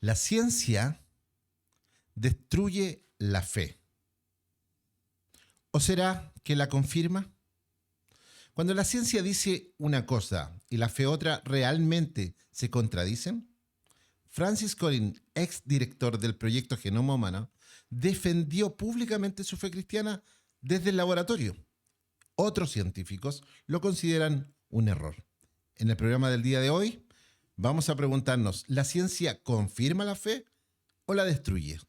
La ciencia destruye la fe. ¿O será que la confirma? Cuando la ciencia dice una cosa y la fe otra, ¿realmente se contradicen? Francis Collins, ex director del proyecto Genoma Humano, defendió públicamente su fe cristiana desde el laboratorio. Otros científicos lo consideran un error. En el programa del día de hoy vamos a preguntarnos, ¿la ciencia confirma la fe o la destruye?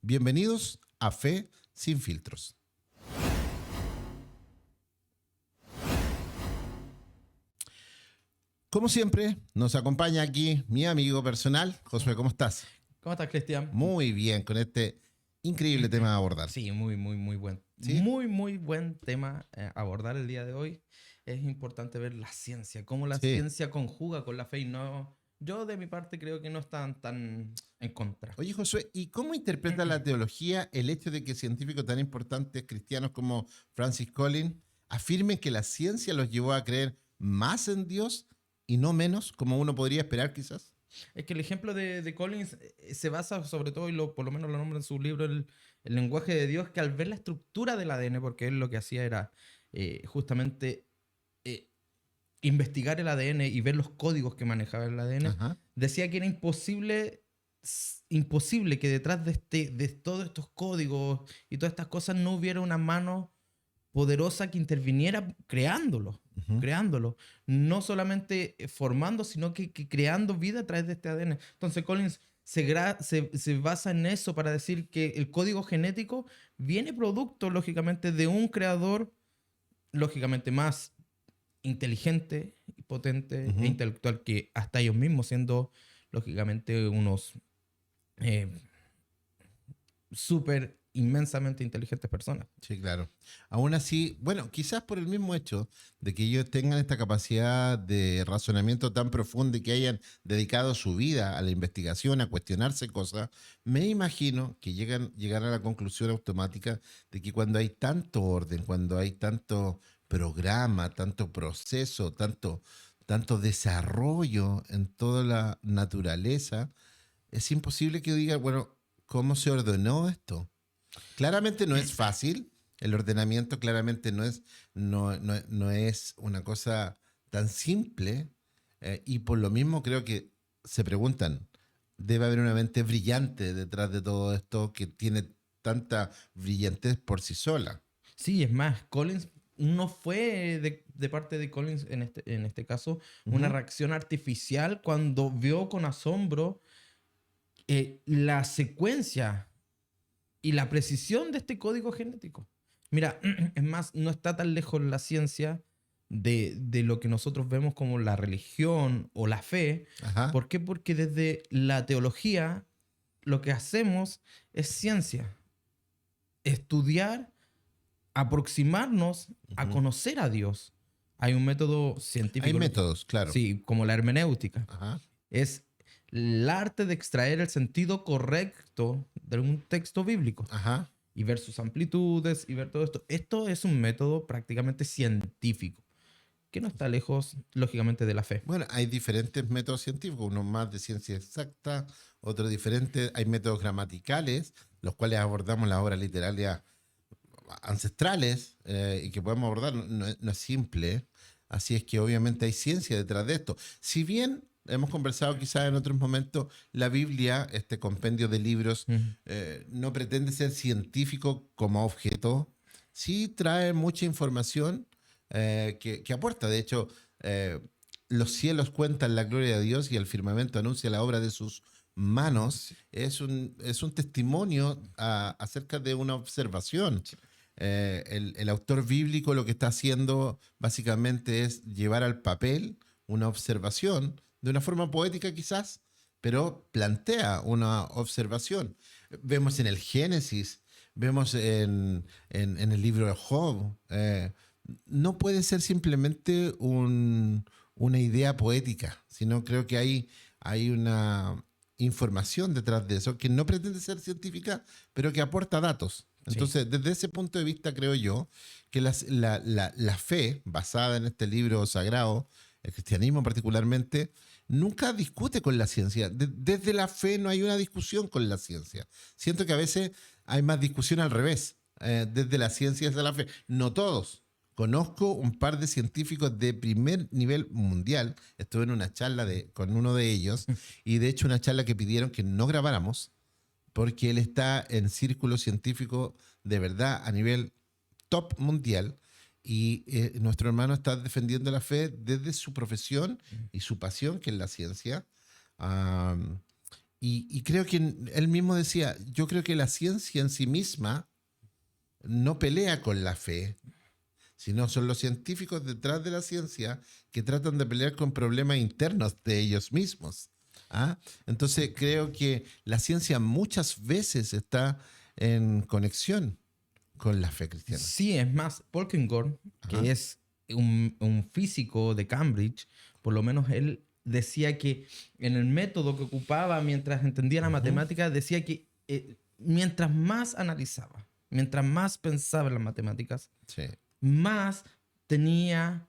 Bienvenidos a Fe sin filtros. Como siempre, nos acompaña aquí mi amigo personal, Josué, ¿cómo estás? ¿Cómo estás, Cristian? Muy bien, con este increíble tema a abordar. Sí, muy buen. ¿Sí? Muy buen tema a abordar el día de hoy. Es importante ver la ciencia, cómo la Sí. ciencia conjuga con la fe y no... Yo de mi parte creo que no están tan en contra. Oye, Josué, ¿y cómo interpreta la teología el hecho de que científicos tan importantes cristianos como Francis Collins afirmen que la ciencia los llevó a creer más en Dios y no menos, como uno podría esperar quizás? Es que el ejemplo de Collins se basa sobre todo, y por lo menos lo nombra en su libro, el lenguaje de Dios, que al ver la estructura del ADN, porque él lo que hacía era justamente investigar el ADN y ver los códigos que manejaba el ADN, Ajá. decía que era imposible que detrás de todos estos códigos y todas estas cosas no hubiera una mano poderosa que interviniera creándolo, Ujú. creándolo. No solamente formando, sino que creando vida a través de este ADN. Entonces Collins se basa en eso para decir que el código genético viene producto, lógicamente, de un creador, lógicamente, más inteligente, potente Ujú. e intelectual que hasta ellos mismos, siendo, lógicamente, unos súper inmensamente inteligentes personas. Sí, claro. Aún así, bueno, quizás por el mismo hecho de que ellos tengan esta capacidad de razonamiento tan profunda y que hayan dedicado su vida a la investigación, a cuestionarse cosas, me imagino que llegan a la conclusión automática de que cuando hay tanto orden, cuando hay tanto programa, tanto proceso, tanto desarrollo en toda la naturaleza, es imposible que diga, bueno, ¿cómo se ordenó esto? Claramente no es fácil, el ordenamiento claramente no es una cosa tan simple, y por lo mismo creo que se preguntan, debe haber una mente brillante detrás de todo esto que tiene tanta brillantez por sí sola. Sí, es más, Collins no fue de parte de Collins en este caso una Ujú. reacción artificial cuando vio con asombro la secuencia y la precisión de este código genético. Mira, es más, no está tan lejos la ciencia de lo que nosotros vemos como la religión o la fe. Ajá. ¿Por qué? Porque desde la teología lo que hacemos es ciencia. Estudiar, aproximarnos a Ujú. conocer a Dios. Hay un método Hay científico, métodos, claro. sí, como la hermenéutica. Ajá. Es el arte de extraer el sentido correcto de un texto bíblico Ajá. y ver sus amplitudes y ver todo esto. Esto es un método prácticamente científico, que no está lejos, lógicamente, de la fe. Bueno, hay diferentes métodos científicos, uno más de ciencia exacta, otro diferente. Hay métodos gramaticales, los cuales abordamos las obras literarias ancestrales, y que podemos abordar, no es simple. Así es que obviamente hay ciencia detrás de esto. Si bien hemos conversado quizás en otros momentos, la Biblia, este compendio de libros, Ujú. no pretende ser científico como objeto, sí trae mucha información, que aporta. De hecho, los cielos cuentan la gloria de Dios y el firmamento anuncia la obra de sus manos. Es un testimonio acerca de una observación. El autor bíblico lo que está haciendo básicamente es llevar al papel una observación, de una forma poética quizás, pero plantea una observación. Vemos en el Génesis, vemos en el libro de Job. No puede ser simplemente una idea poética, sino creo que hay una información detrás de eso que no pretende ser científica, pero que aporta datos. Sí. Entonces, desde ese punto de vista, creo yo que la fe basada en este libro sagrado, el cristianismo particularmente, nunca discute con la ciencia. Desde la fe no hay una discusión con la ciencia. Siento que a veces hay más discusión al revés, desde la ciencia hacia la fe. No todos. Conozco un par de científicos de primer nivel mundial. Estuve en una charla con uno de ellos y de hecho una charla que pidieron que no grabáramos porque él está en círculo científico de verdad a nivel top mundial y nuestro hermano está defendiendo la fe desde su profesión y su pasión, que es la ciencia. Um, y creo que él mismo decía, yo creo que la ciencia en sí misma no pelea con la fe, sino son los científicos detrás de la ciencia que tratan de pelear con problemas internos de ellos mismos. ¿Ah? Entonces creo que la ciencia muchas veces está en conexión con la fe cristiana. Sí, es más, Polkington, que es un físico de Cambridge, por lo menos él decía que en el método que ocupaba mientras entendía la matemática, decía que mientras más analizaba, mientras más pensaba en las matemáticas, Sí. más tenía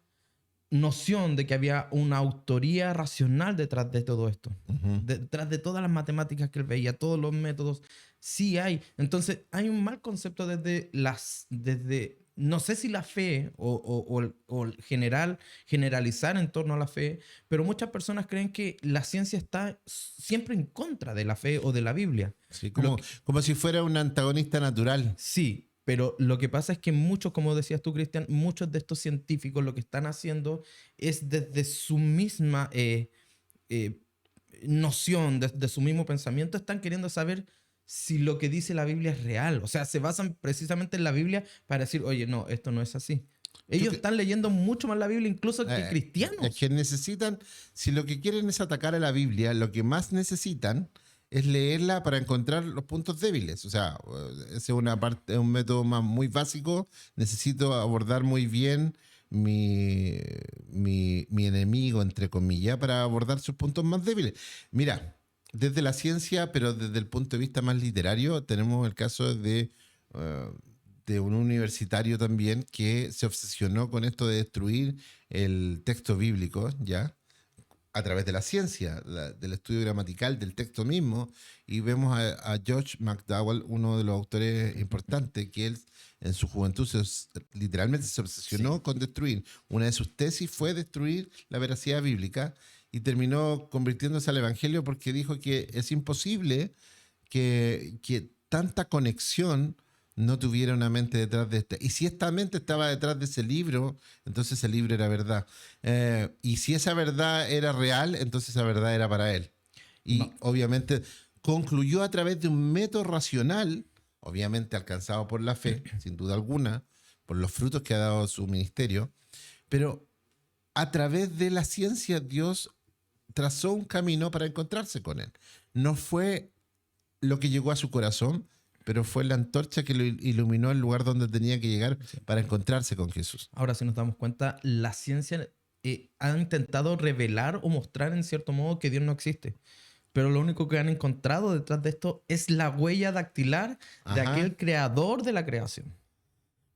noción de que había una autoría racional detrás de todo esto. Detrás de todas las matemáticas que él veía, todos los métodos, sí hay. Entonces, hay un mal concepto desde no sé si la fe o generalizar en torno a la fe, pero muchas personas creen que la ciencia está siempre en contra de la fe o de la Biblia. Sí, como si fuera un antagonista natural. Sí, pero lo que pasa es que muchos, como decías tú, Cristian, muchos de estos científicos lo que están haciendo es desde su misma noción, desde su mismo pensamiento, están queriendo saber si lo que dice la Biblia es real. O sea, se basan precisamente en la Biblia para decir, oye, no, esto no es así. Ellos están leyendo mucho más la Biblia incluso que cristianos. Es que necesitan, si lo que quieren es atacar a la Biblia, lo que más necesitan es leerla para encontrar los puntos débiles. O sea, ese es una parte, un método muy básico. Necesito abordar muy bien mi enemigo, entre comillas, para abordar sus puntos más débiles. Mira, desde la ciencia, pero desde el punto de vista más literario, tenemos el caso de un universitario también que se obsesionó con esto de destruir el texto bíblico, ¿ya? A través de la ciencia, del estudio gramatical del texto mismo, y vemos a George McDowell, uno de los autores importantes, que él en su juventud literalmente se obsesionó con destruir. Una de sus tesis fue destruir la veracidad bíblica y terminó convirtiéndose al evangelio porque dijo que es imposible que tanta conexión no tuviera una mente detrás de esta. Y si esta mente estaba detrás de ese libro, entonces ese libro era verdad. Y si esa verdad era real, entonces esa verdad era para él. Y obviamente concluyó a través de un método racional, obviamente alcanzado por la fe, sin duda alguna, por los frutos que ha dado su ministerio, pero a través de la ciencia Dios trazó un camino para encontrarse con él. No fue lo que llegó a su corazón, pero fue la antorcha que lo iluminó el lugar donde tenía que llegar para encontrarse con Jesús. Ahora, si nos damos cuenta, la ciencia ha intentado revelar o mostrar en cierto modo que Dios no existe. Pero lo único que han encontrado detrás de esto es la huella dactilar de aquel creador de la creación.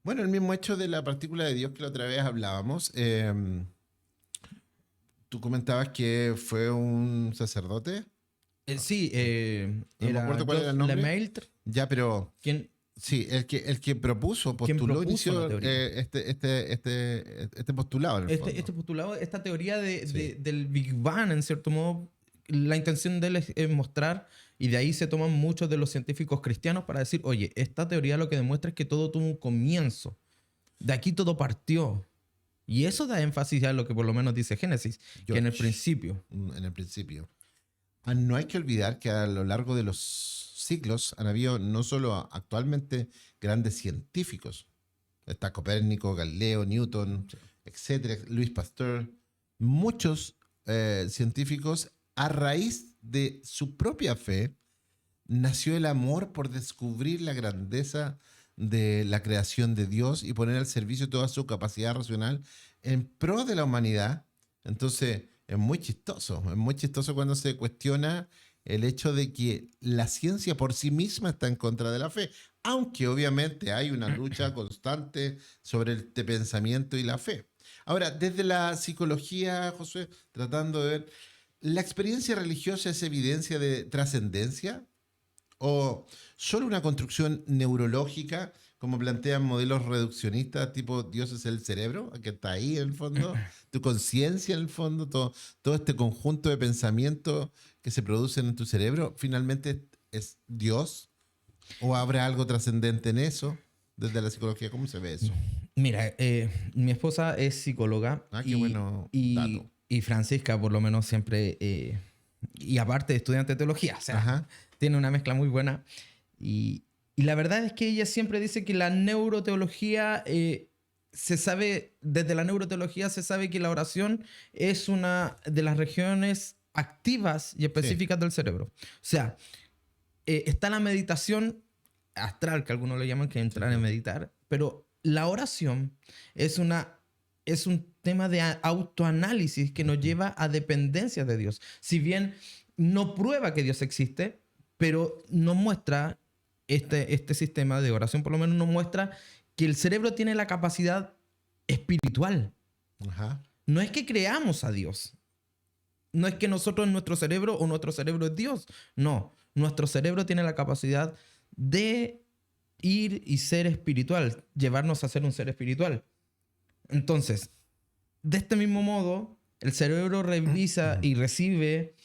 Bueno, el mismo hecho de la partícula de Dios que la otra vez hablábamos. Tú comentabas que fue un sacerdote. Sí, no me acuerdo cuál era el nombre. Lemaitre. Ya, pero sí, el que propuso, postuló, inició este postulado. En el fondo. Este postulado, esta teoría del Big Bang, en cierto modo, la intención de él es mostrar, y de ahí se toman muchos de los científicos cristianos para decir, oye, esta teoría lo que demuestra es que todo tuvo un comienzo. De aquí todo partió. Y eso da énfasis a lo que por lo menos dice Génesis, que en el principio. En el principio. No hay que olvidar que a lo largo de los siglos han habido no solo actualmente grandes científicos, está Copérnico, Galileo, Newton, etcétera, Louis Pasteur, muchos científicos a raíz de su propia fe nació el amor por descubrir la grandeza de la creación de Dios y poner al servicio toda su capacidad racional en pro de la humanidad. Entonces, es muy chistoso cuando se cuestiona el hecho de que la ciencia por sí misma está en contra de la fe, aunque obviamente hay una lucha constante sobre este pensamiento y la fe. Ahora, desde la psicología, José, tratando de ver, ¿La experiencia religiosa es evidencia de trascendencia o solo una construcción neurológica, como plantean modelos reduccionistas, tipo Dios es el cerebro, que está ahí en el fondo, tu conciencia en el fondo, todo este conjunto de pensamientos que se producen en tu cerebro, finalmente es Dios? ¿O habrá algo trascendente en eso desde la psicología? ¿Cómo se ve eso? Mira, mi esposa es psicóloga Ah, qué bueno dato. y Francisca por lo menos siempre, y aparte estudiante de teología, o sea, Ajá. tiene una mezcla muy buena. Y la verdad es que ella siempre dice que la neuroteología, se sabe, desde la neuroteología se sabe que la oración es una de las regiones activas y Sí. específicas del cerebro. O sea, está la meditación astral, que algunos le llaman que Sí, entrar sí. en meditar, pero la oración es un tema de autoanálisis que nos Ujú. lleva a dependencia de Dios. Si bien no prueba que Dios existe, pero nos muestra, este sistema de oración por lo menos nos muestra que el cerebro tiene la capacidad espiritual. Ajá. No es que creamos a Dios, no es que nosotros en nuestro cerebro o nuestro cerebro es Dios. No, nuestro cerebro tiene la capacidad de ir y ser espiritual, llevarnos a ser un ser espiritual. Entonces, de este mismo modo, el cerebro revisa y recibe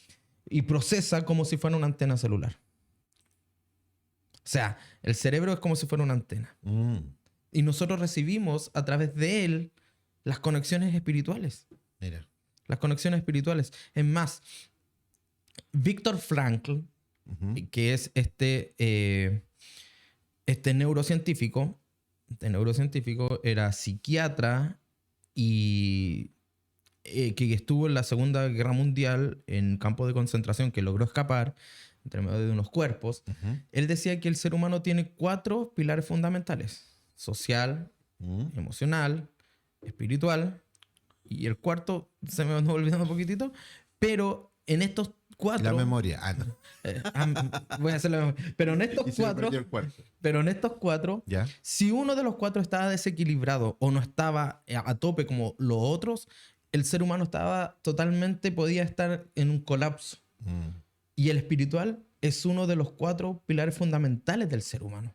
y procesa como si fuera una antena celular. O sea, el cerebro es como si fuera una antena. Mm, Y nosotros recibimos a través de él las conexiones espirituales. mira. Las conexiones espirituales. Es más, Viktor Frankl, Ujú. que es este neurocientífico, era psiquiatra y que estuvo en la Segunda Guerra Mundial en campos de concentración, que logró escapar entre medio de unos cuerpos. Ujú. Él decía que el ser humano tiene 4 pilares fundamentales: social, Mm. emocional, espiritual, y el cuarto se me va olvidando un poquitito, pero en estos La 4 memoria. Ah, no. voy a hacerlo. Pero en estos Y se me cuatro, perdió el cuarto. pero en estos cuatro, ¿Ya? si uno de los 4 estaba desequilibrado o no estaba a tope como los otros, el ser humano estaba totalmente, podía estar en un colapso. Mm. Y el espiritual es uno de los 4 pilares fundamentales del ser humano.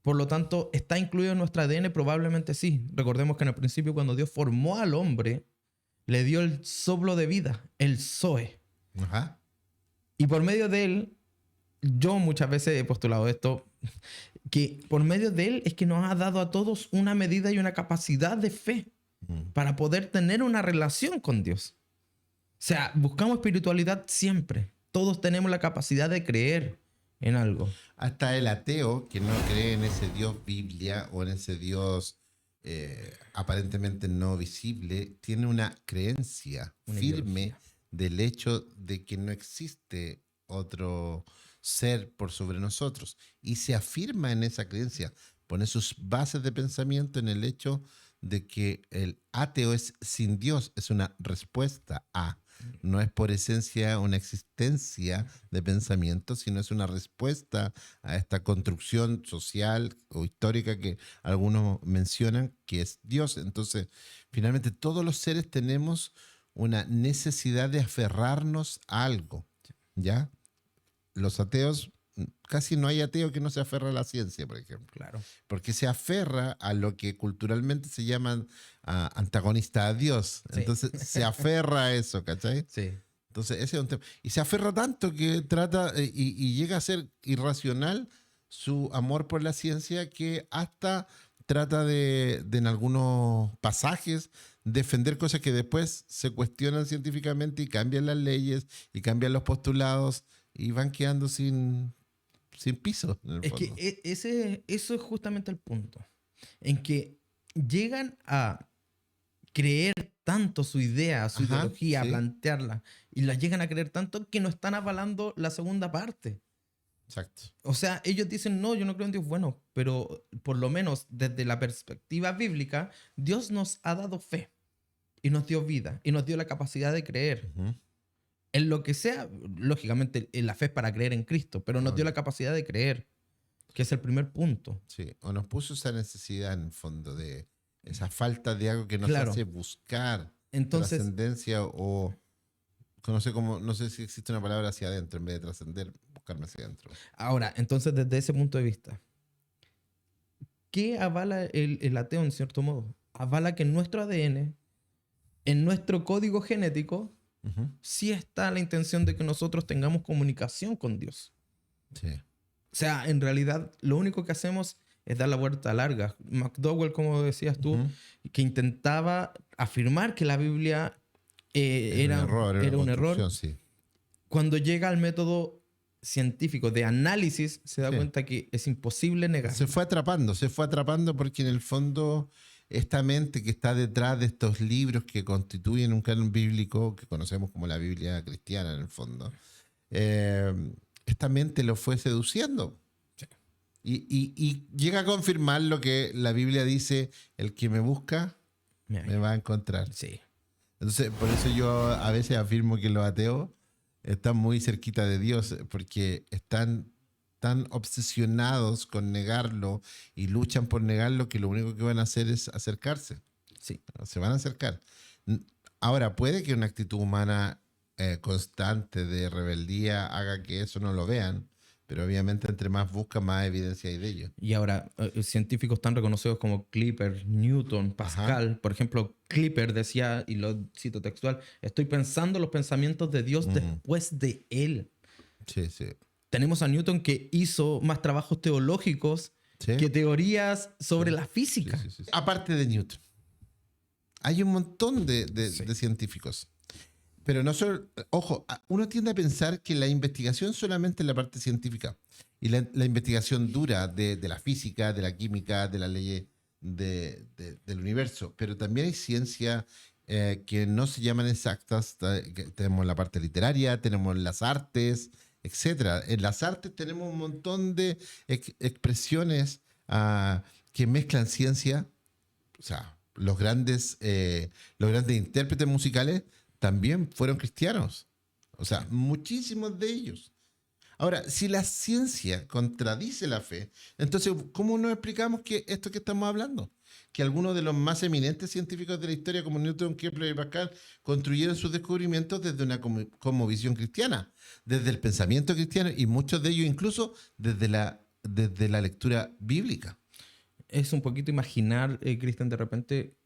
Por lo tanto, ¿está incluido en nuestro ADN? Probablemente sí. Recordemos que en el principio, cuando Dios formó al hombre, le dio el soplo de vida, el Zoe. Ajá. Y por medio de él, yo muchas veces he postulado esto, que por medio de él es que nos ha dado a todos una medida y una capacidad de fe Mm. para poder tener una relación con Dios. O sea, buscamos espiritualidad siempre. Todos tenemos la capacidad de creer en algo. Hasta el ateo que no cree en ese Dios Biblia o en ese Dios aparentemente no visible, tiene una creencia Una firme ideología. del hecho de que no existe otro ser por sobre nosotros. Y se afirma en esa creencia, pone sus bases de pensamiento en el hecho de que el ateo es sin Dios, es una respuesta a. No es por esencia una existencia de pensamiento, sino es una respuesta a esta construcción social o histórica que algunos mencionan que es Dios. Entonces, finalmente todos los seres tenemos una necesidad de aferrarnos a algo, ¿ya? Los ateos, casi no hay ateo que no se aferra a la ciencia, por ejemplo, Claro. porque se aferra a lo que culturalmente se llaman antagonista a Dios. Sí. Entonces se aferra a eso, ¿cachai? Sí. Entonces ese es un tema. Y se aferra tanto que trata y llega a ser irracional su amor por la ciencia que hasta trata de en algunos pasajes defender cosas que después se cuestionan científicamente y cambian las leyes y cambian los postulados y van quedando sin piso, en el Es que fondo. eso es justamente el punto. En que llegan a creer tanto su idea, su Ajá, ideología, a sí, plantearla, y la llegan a creer tanto que no están avalando la segunda parte. exacto. O sea, ellos dicen, no, yo no creo en Dios. Bueno, pero por lo menos desde la perspectiva bíblica, Dios nos ha dado fe y nos dio vida y nos dio la capacidad de creer. Ujú, En lo que sea, lógicamente, la fe es para creer en Cristo, pero nos dio obvio. la capacidad de creer, que es el primer punto. Sí, o nos puso esa necesidad en el fondo de esa falta de algo que nos Claro. hace buscar Entonces, trascendencia o no sé si existe una palabra hacia adentro, en vez de trascender, buscarme hacia adentro. Ahora, entonces, desde ese punto de vista, ¿qué avala el ateo en cierto modo? Avala que en nuestro ADN, en nuestro código genético, Ujú. sí está la intención de que nosotros tengamos comunicación con Dios. Sí. O sea, en realidad, lo único que hacemos es dar la vuelta larga. McDowell, como decías tú, Ujú. que intentaba afirmar que la Biblia Era era una era un error. construcción, sí. Cuando llega al método científico de análisis, se da Sí. cuenta que es imposible negar. Se fue atrapando porque en el fondo esta mente que está detrás de estos libros que constituyen un canon bíblico, que conocemos como la Biblia cristiana en el fondo, eh, esta mente lo fue seduciendo. Sí. Y llega a confirmar lo que la Biblia dice, el que me busca me va a encontrar. Sí. Entonces, por eso yo a veces afirmo que los ateos están muy cerquita de Dios, porque están tan obsesionados con negarlo y luchan por negarlo que lo único que van a hacer es acercarse. Sí. Se van a acercar. Ahora, puede que una actitud humana constante de rebeldía haga que eso no lo vean, pero obviamente entre más buscan, más evidencia hay de ello. Y ahora, científicos tan reconocidos como Clipper, Newton, Pascal, por ejemplo, Clipper decía, y lo cito textual, estoy pensando los pensamientos de Dios después de él. Sí, sí. Tenemos a Newton que hizo más trabajos teológicos ¿Sí? que teorías sobre la Sí, física. sí, sí. Aparte de Newton, hay un montón Sí. de científicos. Pero no solo, ojo, uno tiende a pensar que la investigación solamente es la parte científica y la investigación dura de la física, de la química, de las leyes del universo, pero también hay ciencia que no se llaman exactas. Tenemos la parte literaria, tenemos las artes, etcétera. En las artes tenemos un montón de expresiones que mezclan ciencia, o sea, los grandes intérpretes musicales también fueron cristianos. O sea, muchísimos de ellos. Ahora, si la ciencia contradice la fe, entonces, ¿cómo nos explicamos que esto que estamos hablando? Que algunos de los más eminentes científicos de la historia, como Newton, Kepler y Pascal, construyeron sus descubrimientos desde una visión cristiana, desde el pensamiento cristiano y muchos de ellos incluso desde la lectura bíblica. Es un poquito imaginar, Cristian, de repente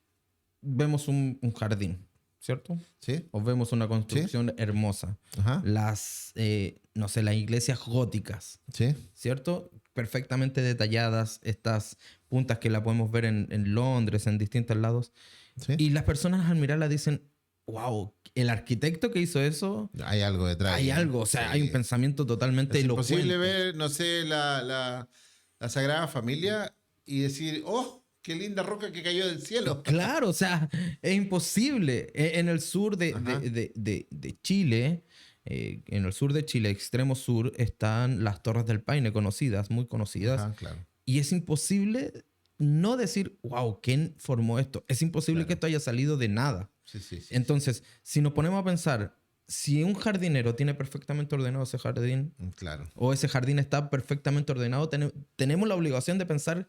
vemos un jardín, ¿cierto? ¿Sí? O vemos una construcción hermosa. Ajá. No sé, las iglesias góticas, ¿Sí? ¿cierto? Perfectamente detalladas, estas puntas que la podemos ver en Londres, en distintos lados. ¿Sí? Y las personas al mirarla dicen, wow, el arquitecto que hizo eso, Hay algo detrás. hay algo, o sea, Sí. hay un pensamiento totalmente Es elocuente. imposible ver, no sé, la Sagrada Familia y decir, oh, qué linda roca que cayó del cielo. Claro, o sea, es imposible. En el sur Ajá. de Chile, en el sur de Chile, extremo sur, están las Torres del Paine, conocidas, muy conocidas. Ajá, claro. Y es imposible no decir, wow, ¿quién formó esto? Es imposible Claro. que esto haya salido de nada. Sí, sí, sí. Entonces, si nos ponemos a pensar, si un jardinero tiene perfectamente ordenado ese jardín, Claro. o ese jardín está perfectamente ordenado, tenemos la obligación de pensar,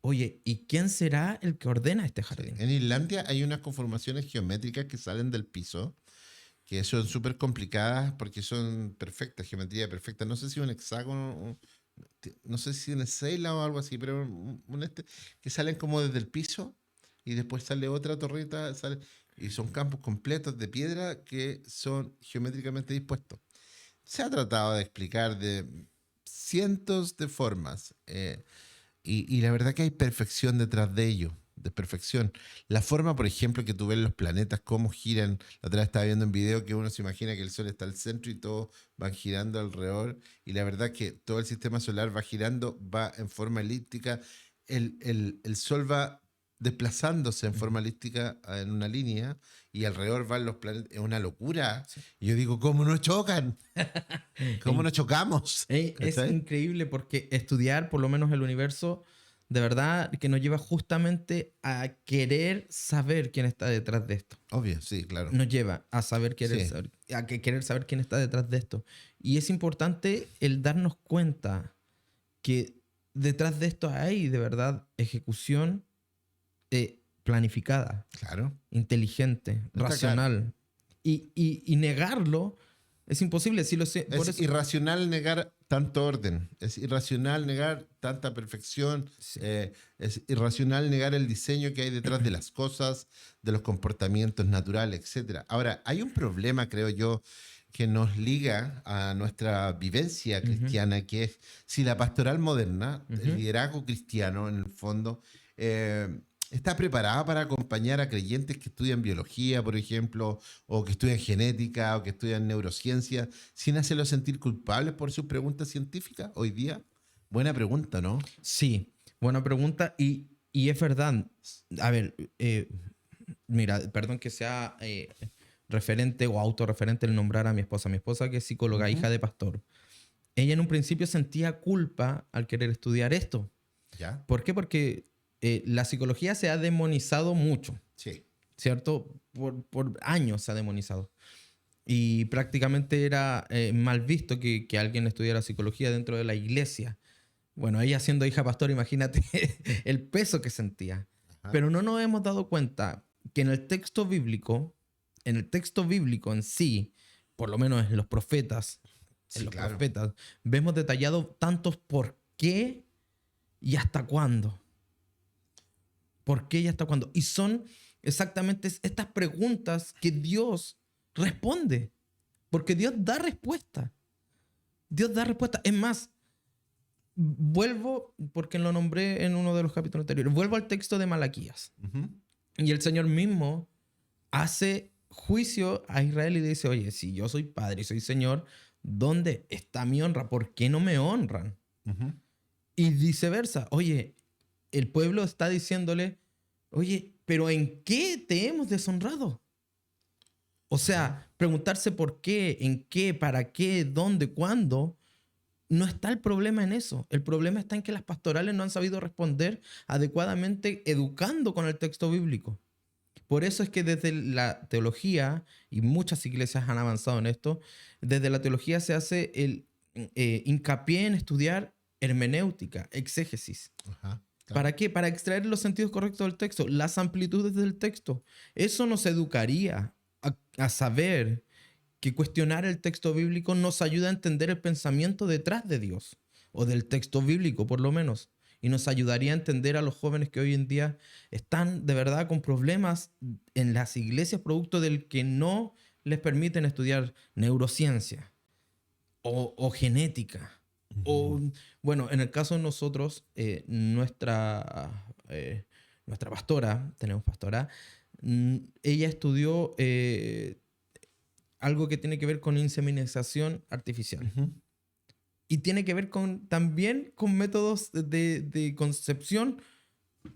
oye, ¿y quién será el que ordena este jardín? En Islandia hay unas conformaciones geométricas que salen del piso, que son súper complicadas porque son perfectas, geometría perfecta. No sé si un hexágono, no sé si un Seyla o algo así, pero que salen como desde el piso y después sale otra torreta, y son campos completos de piedra que son geométricamente dispuestos. Se ha tratado de explicar de cientos de formas y la verdad que hay perfección detrás de ello, de perfección. La forma, por ejemplo, que tú ves los planetas, cómo giran. La otra vez estaba viendo un video que uno se imagina que el Sol está al centro y todos van girando alrededor. Y la verdad que todo el sistema solar va girando, va en forma elíptica. El Sol va desplazándose en forma elíptica en una línea y alrededor van los planetas. Es una locura. Sí. Y yo digo, ¿cómo no chocan? ¿Cómo no chocamos? Es ¿Cachai? increíble porque estudiar por lo menos el universo de verdad que nos lleva justamente a querer saber quién está detrás de esto. Obvio, sí, claro. Nos lleva a Sí. querer saber quién está detrás de esto. Y es importante el darnos cuenta que detrás de esto hay de verdad ejecución planificada, Claro. inteligente, No está racional. y negarlo es imposible. Si lo sé, por Es eso, irracional negar tanto orden, es irracional negar tanta perfección, sí. es irracional negar el diseño que hay detrás de las cosas, de los comportamientos naturales, etcétera. Ahora, hay un problema, creo yo, que nos liga a nuestra vivencia Ujú, cristiana, que es si la pastoral moderna, el ujú. liderazgo cristiano, en el fondo, está preparada para acompañar a creyentes que estudian biología, por ejemplo, o que estudian genética, o que estudian neurociencia, sin hacerlos sentir culpables por sus preguntas científicas hoy día? Buena pregunta, ¿no? Sí, buena pregunta y es verdad. A ver, mira, perdón que sea referente o autorreferente el nombrar a mi esposa. Mi esposa que es psicóloga, Ujú. hija de pastor. Ella en un principio sentía culpa al querer estudiar esto. ¿Ya? ¿Por qué? Porque la psicología se ha demonizado mucho, Sí. ¿cierto? Por años se ha demonizado. Y prácticamente era mal visto que alguien estudiara psicología dentro de la iglesia. Bueno, ella siendo hija pastor, imagínate el peso que sentía. Ajá. Pero no nos hemos dado cuenta que en el texto bíblico en sí, por lo menos en Sí, los claro. profetas, vemos detallado tantos por qué y hasta cuándo. ¿Por qué y hasta cuándo? Y son exactamente estas preguntas que Dios responde. Porque Dios da respuesta. Dios da respuesta. Es más, vuelvo, porque lo nombré en uno de los capítulos anteriores, vuelvo al texto de Malaquías. Ujú. Y el Señor mismo hace juicio a Israel y dice, oye, si yo soy padre y soy Señor, ¿dónde está mi honra? ¿Por qué no me honran? Ujú. Y viceversa, oye, el pueblo está diciéndole, oye, pero ¿en qué te hemos deshonrado? O Ajá. sea, preguntarse por qué, en qué, para qué, dónde, cuándo, no está el problema en eso. El problema está en que las pastorales no han sabido responder adecuadamente educando con el texto bíblico. Por eso es que desde la teología, y muchas iglesias han avanzado en esto, desde la teología se hace el hincapié en estudiar hermenéutica, exégesis. Ajá. Claro. ¿Para qué? Para extraer los sentidos correctos del texto, las amplitudes del texto. Eso nos educaría a saber que cuestionar el texto bíblico nos ayuda a entender el pensamiento detrás de Dios, o del texto bíblico por lo menos, y nos ayudaría a entender a los jóvenes que hoy en día están de verdad con problemas en las iglesias producto del que no les permiten estudiar neurociencia o genética. Ujú. O, bueno, en el caso de nosotros, nuestra pastora, tenemos pastora, ella estudió algo que tiene que ver con inseminización artificial. Ujú. Y tiene que ver también con métodos de concepción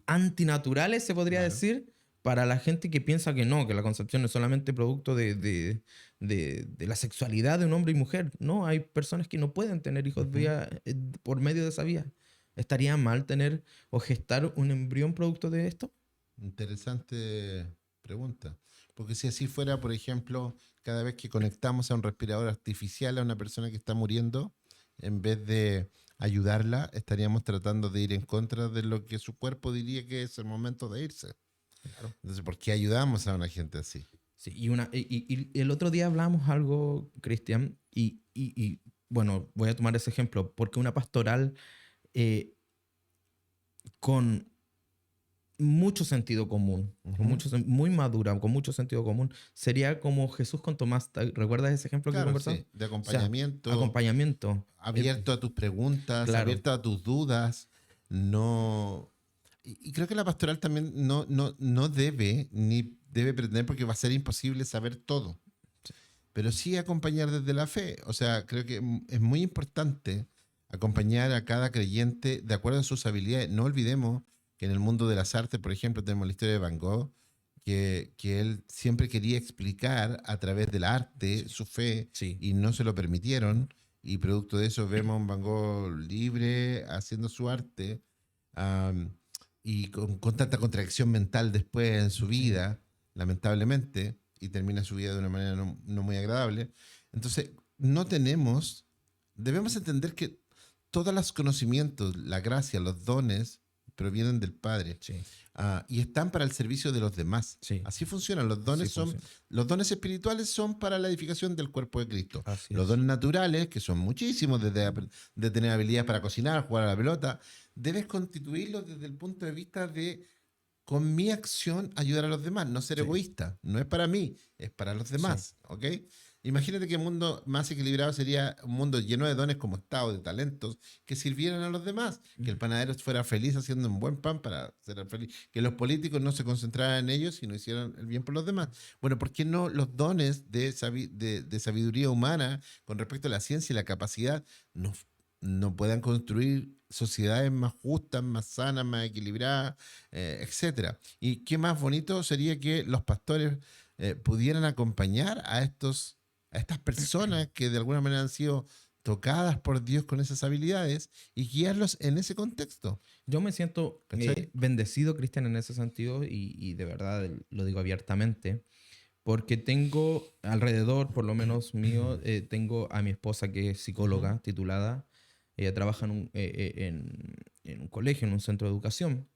antinaturales, se podría Claro. decir, para la gente que piensa que no, que la concepción es solamente producto de la sexualidad de un hombre y mujer. No, hay personas que no pueden tener hijos Ujú. por medio de esa vía. ¿Estaría mal tener o gestar un embrión producto de esto? Interesante pregunta. Porque si así fuera, por ejemplo, cada vez que conectamos a un respirador artificial a una persona que está muriendo, en vez de ayudarla, estaríamos tratando de ir en contra de lo que su cuerpo diría que es el momento de irse. Claro. Entonces, ¿por qué ayudamos a una gente así? Sí, y el otro día hablamos algo, Cristian, bueno, voy a tomar ese ejemplo, porque una pastoral eh, con mucho sentido común, Ujú. muy madura, con mucho sentido común, sería como Jesús con Tomás. ¿Recuerdas ese ejemplo que Claro, conversamos? sí, de O sea, acompañamiento, acompañamiento. abierto a tus preguntas, Claro. abierto a tus dudas. No. Y creo que la pastoral también no debe ni debe pretender porque va a ser imposible saber todo, pero sí acompañar desde la fe. O sea, creo que es muy importante acompañar a cada creyente de acuerdo a sus habilidades. No olvidemos que en el mundo de las artes, por ejemplo, tenemos la historia de Van Gogh, que él siempre quería explicar a través del arte Sí, su fe sí. y no se lo permitieron. Y producto de eso vemos a un Van Gogh libre haciendo su arte, am, y con tanta contradicción mental después en su Sí. vida, lamentablemente, y termina su vida de una manera no muy agradable. Entonces, no tenemos, debemos entender que todos los conocimientos, la gracia, los dones provienen del Padre. Sí, Y están para el servicio de los demás. sí. Así funcionan. Los dones Así funciona. los dones espirituales son para la edificación del cuerpo de Cristo. Así Los es. dones naturales, que son muchísimos, desde de tener habilidades para cocinar, jugar a la pelota, debes constituirlos desde el punto de vista de, con mi acción, ayudar a los demás, no ser Sí. egoísta. No es para mí, es para los demás. ¿Ok? Imagínate que un mundo más equilibrado sería un mundo lleno de dones como estado, de talentos, que sirvieran a los demás. Que el panadero fuera feliz haciendo un buen pan para ser feliz. Que los políticos no se concentraran en ellos, sino hicieran el bien por los demás. Bueno, ¿por qué no los dones de sabiduría humana con respecto a la ciencia y la capacidad no puedan construir sociedades más justas, más sanas, más equilibradas, etcétera? Y qué más bonito sería que los pastores pudieran acompañar a estas personas que de alguna manera han sido tocadas por Dios con esas habilidades y guiarlos en ese contexto. Yo me siento ¿Cachai? bendecido, Cristian, en ese sentido, y de verdad lo digo abiertamente, porque tengo alrededor, por lo menos mío, tengo a mi esposa que es psicóloga titulada. Ella trabaja en un colegio, en un centro de educación,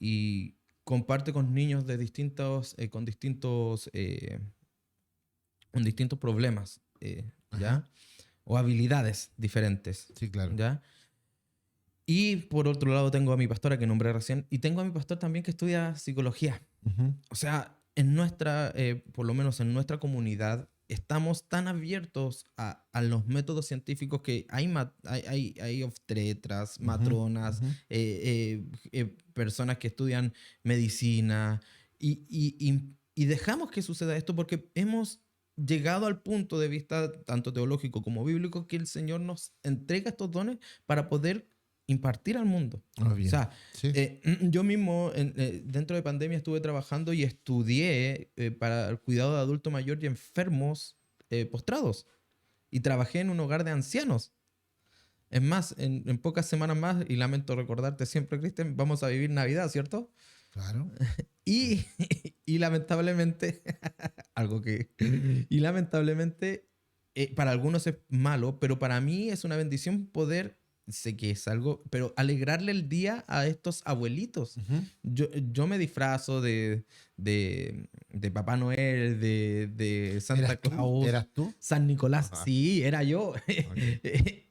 y comparte con niños de con distintos problemas, ¿ya? Ajá. O habilidades diferentes, Sí, claro. ¿ya? Y por otro lado tengo a mi pastora que nombré recién, y tengo a mi pastor también que estudia psicología. Ujú. O sea, por lo menos en nuestra comunidad, estamos tan abiertos a los métodos científicos que hay obstetras, Ujú, matronas, ujú. personas que estudian medicina, y dejamos que suceda esto porque hemos llegado al punto de vista tanto teológico como bíblico que el Señor nos entrega estos dones para poder impartir al mundo. Ah, O bien. sea, Sí. yo mismo dentro de pandemia estuve trabajando y estudié para el cuidado de adulto mayor y enfermos postrados. Y trabajé en un hogar de ancianos. Es más, en pocas semanas más, y lamento recordarte siempre, Cristian, vamos a vivir Navidad, ¿cierto? Claro. Y, y lamentablemente, y lamentablemente, para algunos es malo, pero para mí es una bendición poder, sé que es algo, pero alegrarle el día a estos abuelitos. Ujú. Yo me disfrazo de Papá Noel, de Santa ¿Eras tú? Claus, ¿Eras tú? San Nicolás. Ajá. Sí, era yo.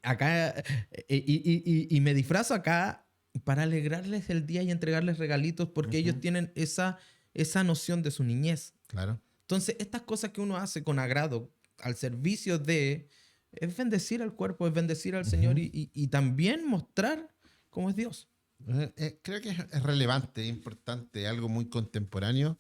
Acá, y me disfrazo acá para alegrarles el día y entregarles regalitos porque ellos Ujú. tienen esa noción de su niñez. Claro. Entonces, estas cosas que uno hace con agrado al servicio es bendecir al cuerpo, es bendecir al Señor Ujú. y también mostrar cómo es Dios. Creo que es relevante, es importante, algo muy contemporáneo,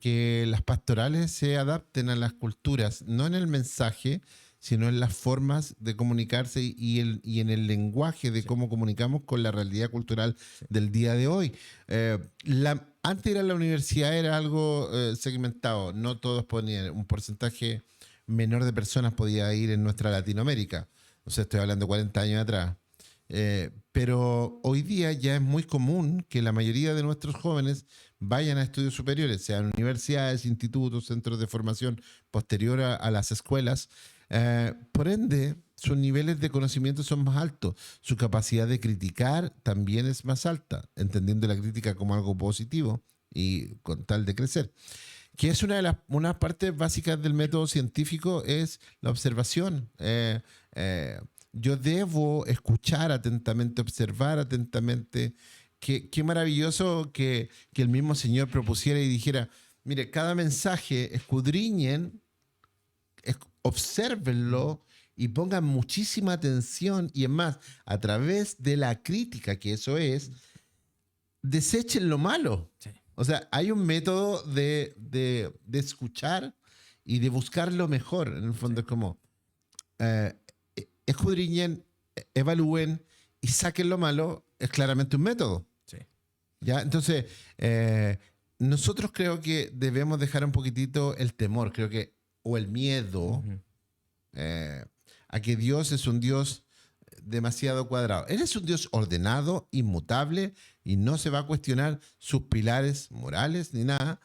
que las pastorales se adapten a las culturas, no en el mensaje, sino en las formas de comunicarse y en el lenguaje de Sí. cómo comunicamos con la realidad cultural del día de hoy. Antes de ir a la universidad era algo segmentado, no todos ponían, un porcentaje menor de personas podía ir en nuestra Latinoamérica. O sea, estoy hablando 40 años atrás. Pero hoy día ya es muy común que la mayoría de nuestros jóvenes vayan a estudios superiores, sean universidades, institutos, centros de formación posterior a las escuelas. Por ende, sus niveles de conocimiento son más altos, su capacidad de criticar también es más alta, entendiendo la crítica como algo positivo y con tal de crecer. Que es una parte básicas del método científico, es la observación. Yo debo escuchar atentamente, observar atentamente. Qué maravilloso que el mismo Señor propusiera y dijera, mire, cada mensaje escudriñen, obsérvenlo y pongan muchísima atención y es más, a través de la crítica que eso es, desechen lo malo. Sí. O sea, hay un método de escuchar y de buscar lo mejor. En el fondo Sí. es como, eh, escudriñen, evalúen y saquen lo malo. Es claramente un método. Sí. ¿Ya? Entonces, nosotros creo que debemos dejar un poquitito el temor, creo que, o el miedo Ujú. a que Dios es un Dios demasiado cuadrado. Él es un Dios ordenado, inmutable, y no se va a cuestionar sus pilares morales ni nada,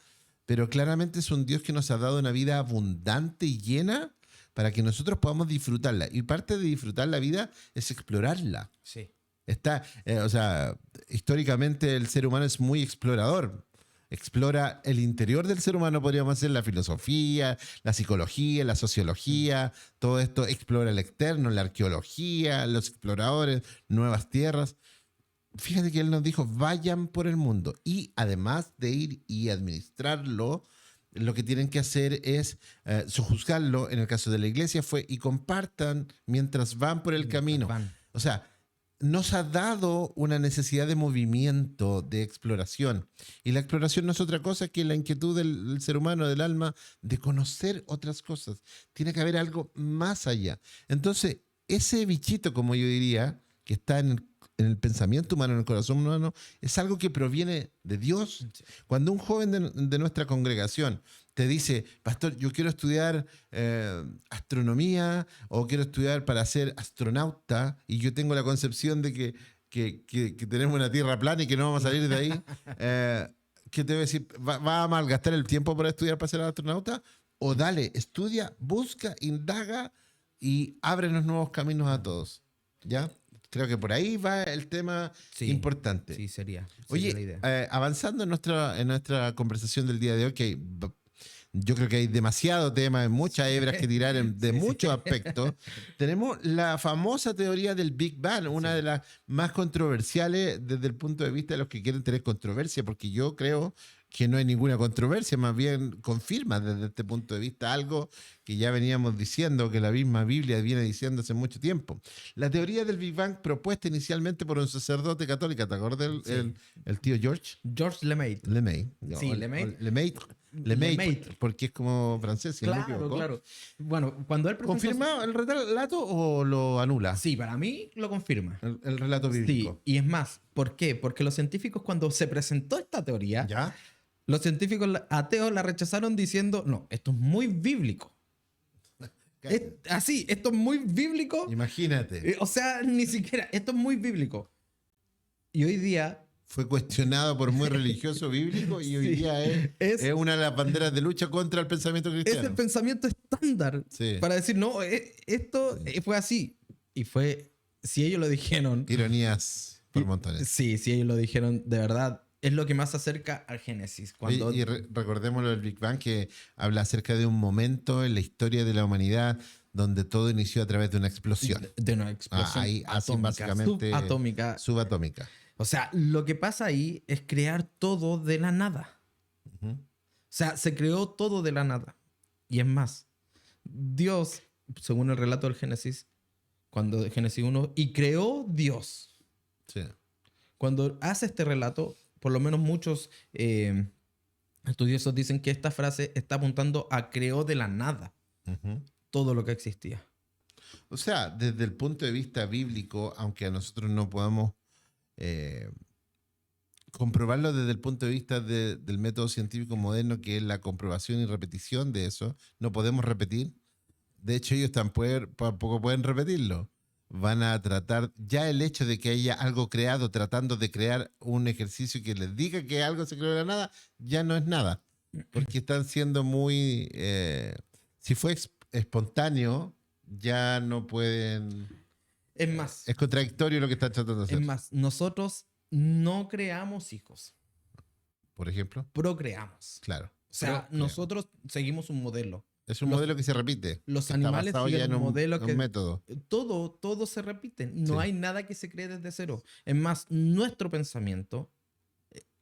pero claramente es un Dios que nos ha dado una vida abundante y llena para que nosotros podamos disfrutarla. Y parte de disfrutar la vida es explorarla. Sí. O sea, históricamente el ser humano es muy explorador. Explora el interior del ser humano, podríamos decir, la filosofía, la psicología, la sociología, todo esto explora el externo, la arqueología, los exploradores, nuevas tierras. Fíjate que él nos dijo, vayan por el mundo y además de ir y administrarlo, lo que tienen que hacer es sojuzgarlo, en el caso de la iglesia fue, y compartan mientras van por el camino. O sea, nos ha dado una necesidad de movimiento, de exploración. Y la exploración no es otra cosa que la inquietud del ser humano, del alma, de conocer otras cosas. Tiene que haber algo más allá. Entonces, ese bichito, como yo diría, que está en el pensamiento humano, en el corazón humano, es algo que proviene de Dios. Cuando un joven de nuestra congregación te dice, pastor, yo quiero estudiar astronomía o quiero estudiar para ser astronauta y yo tengo la concepción de que tenemos una tierra plana y que no vamos a salir de ahí, ¿qué te voy a decir? ¿Va a malgastar el tiempo para estudiar para ser astronauta? O dale, estudia, busca, indaga y ábrenos nuevos caminos a todos. ¿Ya? Creo que por ahí va el tema importante. Sí, sería Oye, la idea. avanzando en nuestra conversación del día de hoy, que yo creo que hay demasiado tema, hay muchas hebras que tirar de muchos aspectos. Tenemos la famosa teoría del Big Bang, una de las más controversiales desde el punto de vista de los que quieren tener controversia, porque yo creo que no hay ninguna controversia, más bien confirma desde este punto de vista algo que ya veníamos diciendo, que la misma Biblia viene diciendo hace mucho tiempo. La teoría del Big Bang propuesta inicialmente por un sacerdote católico, ¿te acuerdas el tío George? George Lemaitre. Lemaitre. Sí, Lemaitre. Lemaitre, porque es como francés, si no me equivoco. Claro. Bueno, cuando él presentó... ¿Confirma el relato o lo anula? Sí, para mí lo confirma. El relato bíblico. Sí, y es más, ¿por qué? Porque los científicos, cuando se presentó esta teoría, ¿Ya? los científicos ateos la rechazaron diciendo, no, esto es muy bíblico. Esto es muy bíblico. Imagínate. O sea, ni siquiera, esto es muy bíblico. Y hoy día... Fue cuestionado por muy religioso bíblico y hoy día es una de las banderas de lucha contra el pensamiento cristiano. Es el pensamiento estándar para decir, no, esto fue así. Y fue, si ellos lo dijeron... Ironías por montones. Sí, si ellos lo dijeron, de verdad, es lo que más se acerca al Génesis. Y recordemos lo del Big Bang, que habla acerca de un momento en la historia de la humanidad donde todo inició a través de una explosión. De una explosión atómica, básicamente, subatómica. O sea, lo que pasa ahí es crear todo de la nada. O sea, se creó todo de la nada. Y es más, Dios, según el relato del Génesis, cuando Génesis 1, y creó Dios. Sí. Cuando hace este relato, por lo menos muchos estudiosos dicen que esta frase está apuntando a creó de la nada todo lo que existía. O sea, desde el punto de vista bíblico, aunque a nosotros no podamos comprobarlo desde el punto de vista del método científico moderno, que es la comprobación y repetición de eso, no podemos repetir. De hecho, ellos tampoco pueden repetirlo. Van a tratar, ya el hecho de que haya algo creado, tratando de crear un ejercicio que les diga que algo se creó de la nada, ya no es nada. Porque están siendo muy... si fue espontáneo, ya no pueden... Es más... Es contradictorio lo que están tratando de hacer. Es más, nosotros no creamos hijos. Por ejemplo. Procreamos. Claro. O sea, nosotros seguimos un modelo. Es un modelo que se repite. Los animales siguen un modelo un método. Todo se repite. No hay nada que se cree desde cero. Es más, nuestro pensamiento,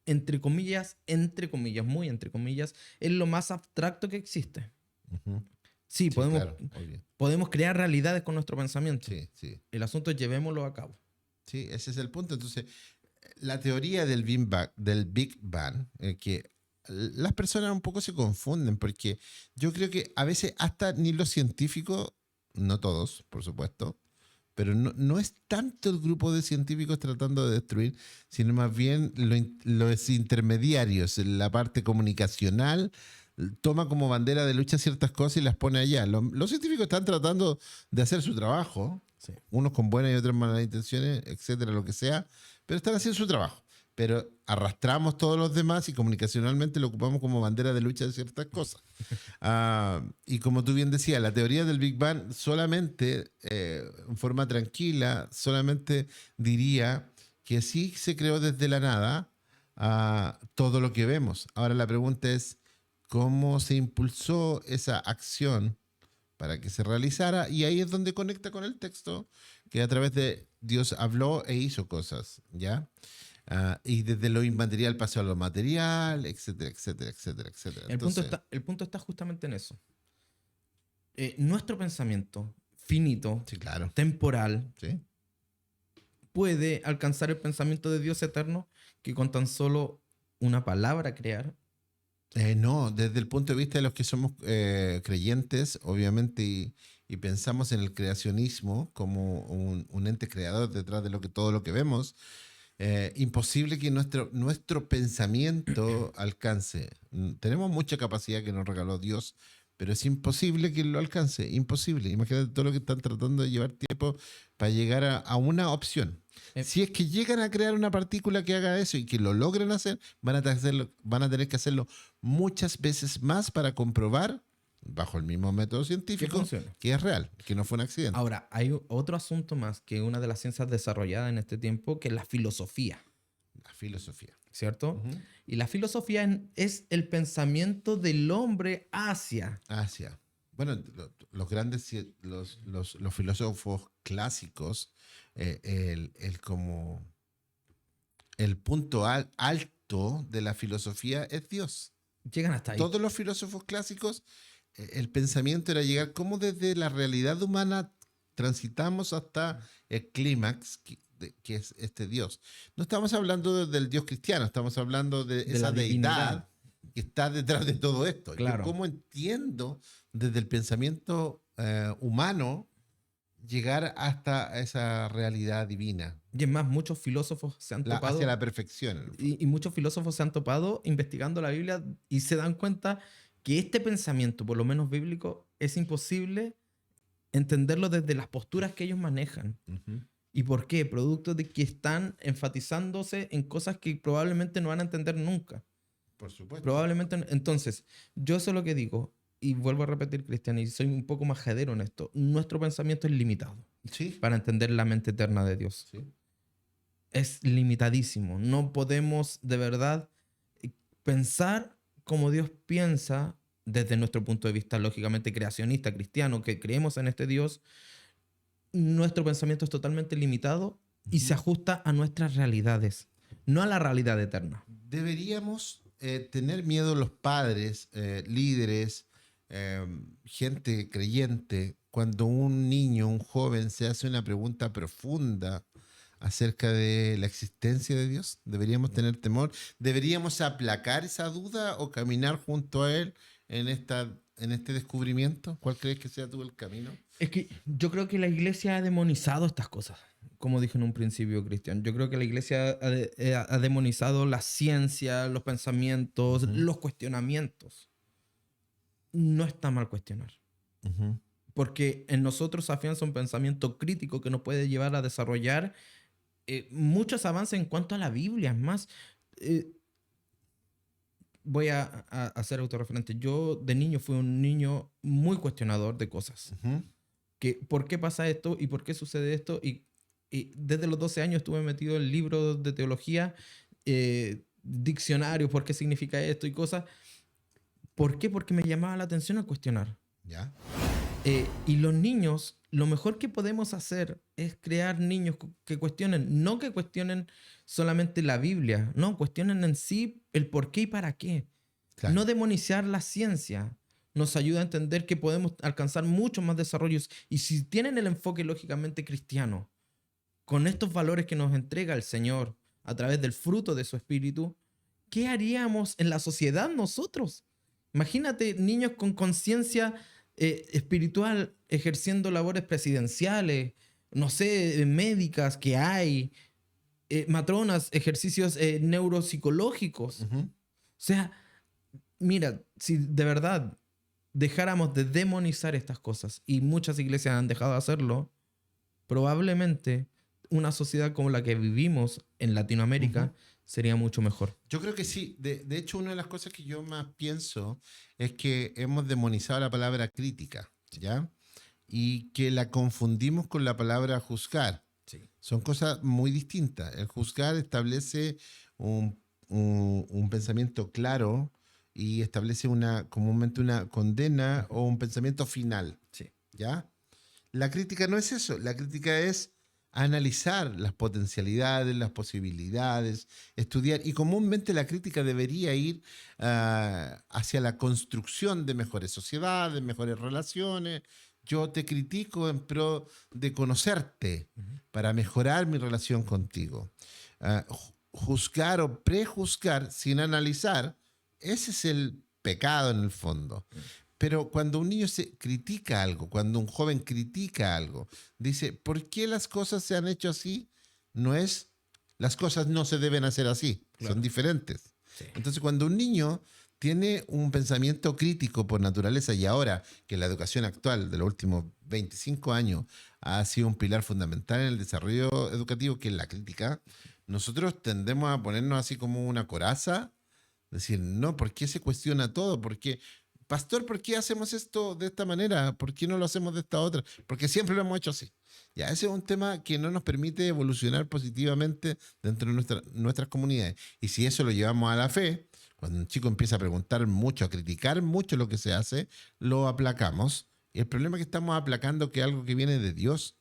entre comillas, muy entre comillas, es lo más abstracto que existe. Sí, podemos crear realidades con nuestro pensamiento. Sí. El asunto es llevémoslo a cabo. Sí, ese es el punto. Entonces, la teoría del Big Bang, que las personas un poco se confunden, porque yo creo que a veces hasta ni los científicos, no todos, por supuesto, pero no es tanto el grupo de científicos tratando de destruir, sino más bien los intermediarios, la parte comunicacional, toma como bandera de lucha ciertas cosas y las pone allá. Los científicos están tratando de hacer su trabajo, unos con buenas y otros malas intenciones, etcétera, lo que sea, pero están haciendo su trabajo. pero arrastramos todos los demás y comunicacionalmente lo ocupamos como bandera de lucha de ciertas cosas. Y como tú bien decías, la teoría del Big Bang solamente, en forma tranquila, solamente diría que sí se creó desde la nada todo lo que vemos. Ahora la pregunta es, ¿cómo se impulsó esa acción para que se realizara? Y ahí es donde conecta con el texto, que a través de Dios habló e hizo cosas, ¿ya? Y desde lo inmaterial pasó a lo material, etcétera, etcétera, etcétera, etcétera. Entonces, El punto está justamente en eso. Nuestro pensamiento finito, sí, claro, temporal, sí. puede alcanzar el pensamiento de Dios eterno que con tan solo una palabra crear. No, desde el punto de vista de los que somos creyentes, obviamente, y pensamos en el creacionismo como un ente creador detrás de todo lo que vemos, imposible que nuestro pensamiento alcance. Tenemos mucha capacidad que nos regaló Dios, pero es imposible que lo alcance, imposible. Imagínate todo lo que están tratando de llevar tiempo para llegar a una opción. Eh, Si es que llegan a crear una partícula que haga eso y que lo logren hacer, van a tener que hacerlo muchas veces más para comprobar, bajo el mismo método que científico, funciona. que es real, que no fue un accidente. Ahora, hay otro asunto más que una de las ciencias desarrolladas en este tiempo, que es la filosofía, La filosofía. ¿cierto? Ujú. Y la filosofía es el pensamiento del hombre hacia. Asia. Bueno, los grandes, los filósofos clásicos, como el punto alto de la filosofía es Dios. Llegan hasta ahí. Todos los filósofos clásicos, el pensamiento era llegar cómo desde la realidad humana transitamos hasta el clímax que es este Dios. No estamos hablando del Dios cristiano, estamos hablando de De esa la divinidad. deidad que está detrás de todo esto. Claro. Yo cómo entiendo desde el pensamiento humano llegar hasta esa realidad divina, Y es más, muchos filósofos se han topado. hacia la perfección. En el fondo. Y muchos filósofos se han topado investigando la Biblia y se dan cuenta que este pensamiento, por lo menos bíblico, es imposible entenderlo desde las posturas que ellos manejan. Ujú. ¿Y por qué? Producto de que están enfatizándose en cosas que probablemente no van a entender nunca. Por supuesto. Probablemente. Entonces, yo sé lo que digo, y vuelvo a repetir, Cristian, y soy un poco majadero en esto. Nuestro pensamiento es limitado Sí. para entender la mente eterna de Dios. Sí. Es limitadísimo. No podemos de verdad pensar como Dios piensa desde nuestro punto de vista lógicamente creacionista, cristiano, que creemos en este Dios. Nuestro pensamiento es totalmente limitado y se ajusta a nuestras realidades, no a la realidad eterna. Deberíamos tener miedo los padres, líderes, gente creyente, cuando un niño, un joven se hace una pregunta profunda acerca de la existencia de Dios. Deberíamos tener temor. Deberíamos aplacar esa duda o caminar junto a él en este descubrimiento. ¿Cuál crees que sea tú el camino? Es que yo creo que la iglesia ha demonizado estas cosas, como dije en un principio, Cristian. Yo creo que la iglesia ha demonizado la ciencia, los pensamientos, Ujú. los cuestionamientos. No está mal cuestionar, Ujú. porque en nosotros afianza un pensamiento crítico que nos puede llevar a desarrollar muchos avances en cuanto a la Biblia. Es más, voy a ser autorreferente. Yo de niño fui un niño muy cuestionador de cosas. Ujú. ¿Por qué pasa esto y por qué sucede esto? Y desde los 12 años estuve metido en libros de teología, diccionarios, por qué significa esto y cosas. ¿Por qué? Porque me llamaba la atención a cuestionar. ¿Ya? Y los niños, lo mejor que podemos hacer es crear niños que cuestionen, no que cuestionen solamente la Biblia, no, cuestionen en sí el por qué y para qué. Claro. No demonizar la ciencia nos ayuda a entender que podemos alcanzar muchos más desarrollos. Y si tienen el enfoque lógicamente cristiano, con estos valores que nos entrega el Señor a través del fruto de su espíritu, ¿qué haríamos en la sociedad nosotros? Imagínate niños con conciencia espiritual ejerciendo labores presidenciales, no sé, médicas que hay, matronas, ejercicios neuropsicológicos. Ujú. O sea, mira, si de verdad dejáramos de demonizar estas cosas, y muchas iglesias han dejado de hacerlo, probablemente una sociedad como la que vivimos en Latinoamérica sería mucho mejor. Yo creo que sí. De hecho, una de las cosas que yo más pienso es que hemos demonizado la palabra crítica, ¿ya? Y que la confundimos con la palabra juzgar. Sí. Son cosas muy distintas. El juzgar establece un pensamiento claro y establece comúnmente una condena o un pensamiento final, Sí. ¿ya? La crítica no es eso. La crítica es analizar las potencialidades, las posibilidades, estudiar. Y comúnmente la crítica debería ir hacia la construcción de mejores sociedades, mejores relaciones. Yo te critico en pro de conocerte para mejorar mi relación contigo. Juzgar o prejuzgar sin analizar, ese es el pecado en el fondo. Pero cuando un niño se critica algo, cuando un joven critica algo, dice, ¿por qué las cosas se han hecho así? No es, las cosas no se deben hacer así, Claro. son diferentes. Sí. Entonces, cuando un niño tiene un pensamiento crítico por naturaleza y ahora que la educación actual de los últimos 25 años ha sido un pilar fundamental en el desarrollo educativo, que es la crítica, nosotros tendemos a ponernos así como una coraza, decir, no, ¿por qué se cuestiona todo? ¿Por qué? Pastor, ¿por qué hacemos esto de esta manera? ¿Por qué no lo hacemos de esta otra? Porque siempre lo hemos hecho así. Ya, ese es un tema que no nos permite evolucionar positivamente dentro de nuestras comunidades. Y si eso lo llevamos a la fe, cuando un chico empieza a preguntar mucho, a criticar mucho lo que se hace, lo aplacamos. Y el problema es que estamos aplacando que algo que viene de Dios,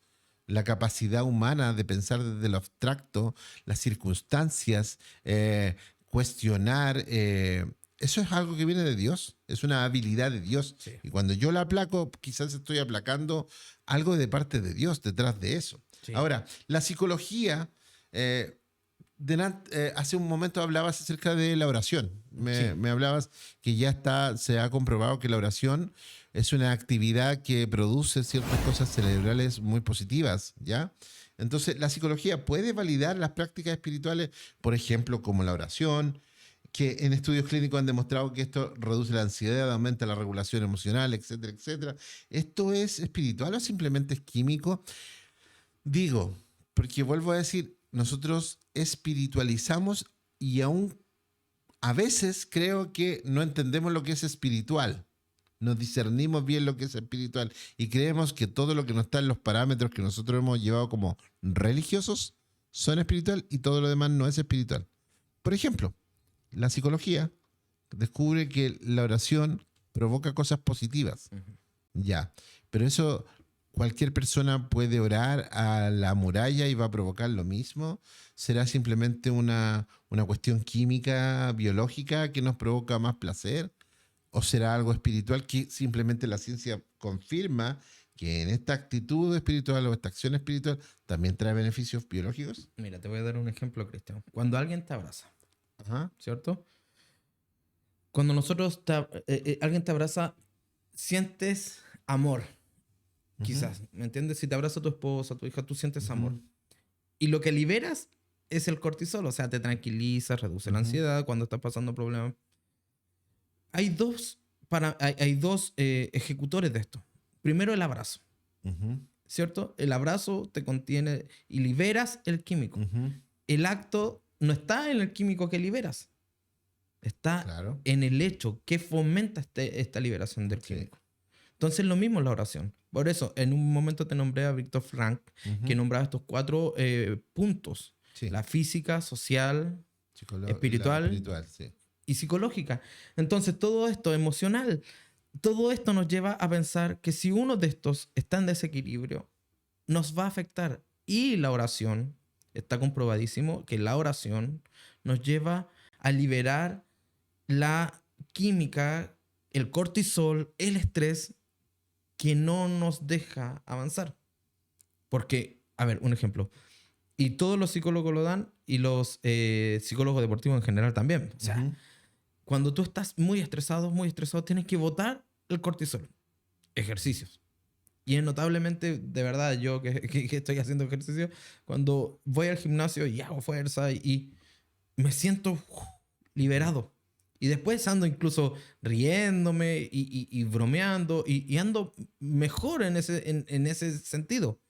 la capacidad humana de pensar desde lo abstracto, las circunstancias, cuestionar. Eso es algo que viene de Dios, es una habilidad de Dios. Sí. Y cuando yo la aplaco, quizás estoy aplacando algo de parte de Dios detrás de eso. Sí. Ahora, la psicología, hace un momento hablabas acerca de la oración. Me hablabas que ya se ha comprobado que la oración es una actividad que produce ciertas cosas cerebrales muy positivas, ¿ya? Entonces, la psicología puede validar las prácticas espirituales, por ejemplo, como la oración, que en estudios clínicos han demostrado que esto reduce la ansiedad, aumenta la regulación emocional, etcétera, etcétera. ¿Esto es espiritual o simplemente es químico? Digo, porque vuelvo a decir, nosotros espiritualizamos y aún a veces creo que no entendemos lo que es espiritual. No discernimos bien lo que es espiritual y creemos que todo lo que no está en los parámetros que nosotros hemos llevado como religiosos son espiritual y todo lo demás no es espiritual. Por ejemplo, la psicología descubre que la oración provoca cosas positivas. Ya, pero eso cualquier persona puede orar a la muralla y va a provocar lo mismo. ¿Será simplemente una cuestión química, biológica que nos provoca más placer? ¿O será algo espiritual que simplemente la ciencia confirma que en esta actitud espiritual o esta acción espiritual también trae beneficios biológicos? Mira, te voy a dar un ejemplo, Cristian. Cuando alguien te abraza, Ajá. ¿cierto? Cuando alguien te abraza, sientes amor. Quizás, ¿me entiendes? Si te abraza tu esposa, tu hija, tú sientes amor. Y lo que liberas es el cortisol, o sea, te tranquiliza, reduce la ansiedad cuando estás pasando problemas. Hay dos ejecutores de esto. Primero, el abrazo, ¿cierto? El abrazo te contiene y liberas el químico. El acto no está en el químico que liberas, está en el hecho que fomenta esta liberación del químico. Entonces, lo mismo en la oración. Por eso, en un momento te nombré a Víctor Frank, que nombraba estos 4 puntos. Sí. La física, social, espiritual sí. y psicológica. Entonces, todo esto emocional, todo esto nos lleva a pensar que si uno de estos está en desequilibrio, nos va a afectar. Y la oración, está comprobadísimo que la oración nos lleva a liberar la química, el cortisol, el estrés, que no nos deja avanzar. Porque, a ver, un ejemplo. Y todos los psicólogos lo dan y los psicólogos deportivos en general también. O sea, cuando tú estás muy estresado, tienes que botar el cortisol. Ejercicios. Y es notablemente, de verdad, yo que estoy haciendo ejercicio, cuando voy al gimnasio y hago fuerza y me siento liberado. Y después ando incluso riéndome y bromeando y ando mejor en ese sentido.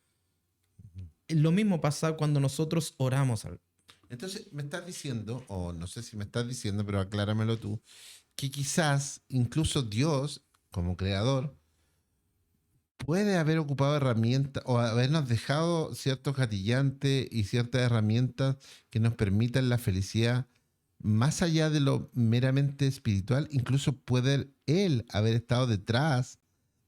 Lo mismo pasa cuando nosotros oramos. Entonces, me estás diciendo, o no sé si me estás diciendo, pero acláramelo tú, que quizás incluso Dios, como creador, puede haber ocupado herramientas o habernos dejado ciertos gatillantes y ciertas herramientas que nos permitan la felicidad más allá de lo meramente espiritual. Incluso puede Él haber estado detrás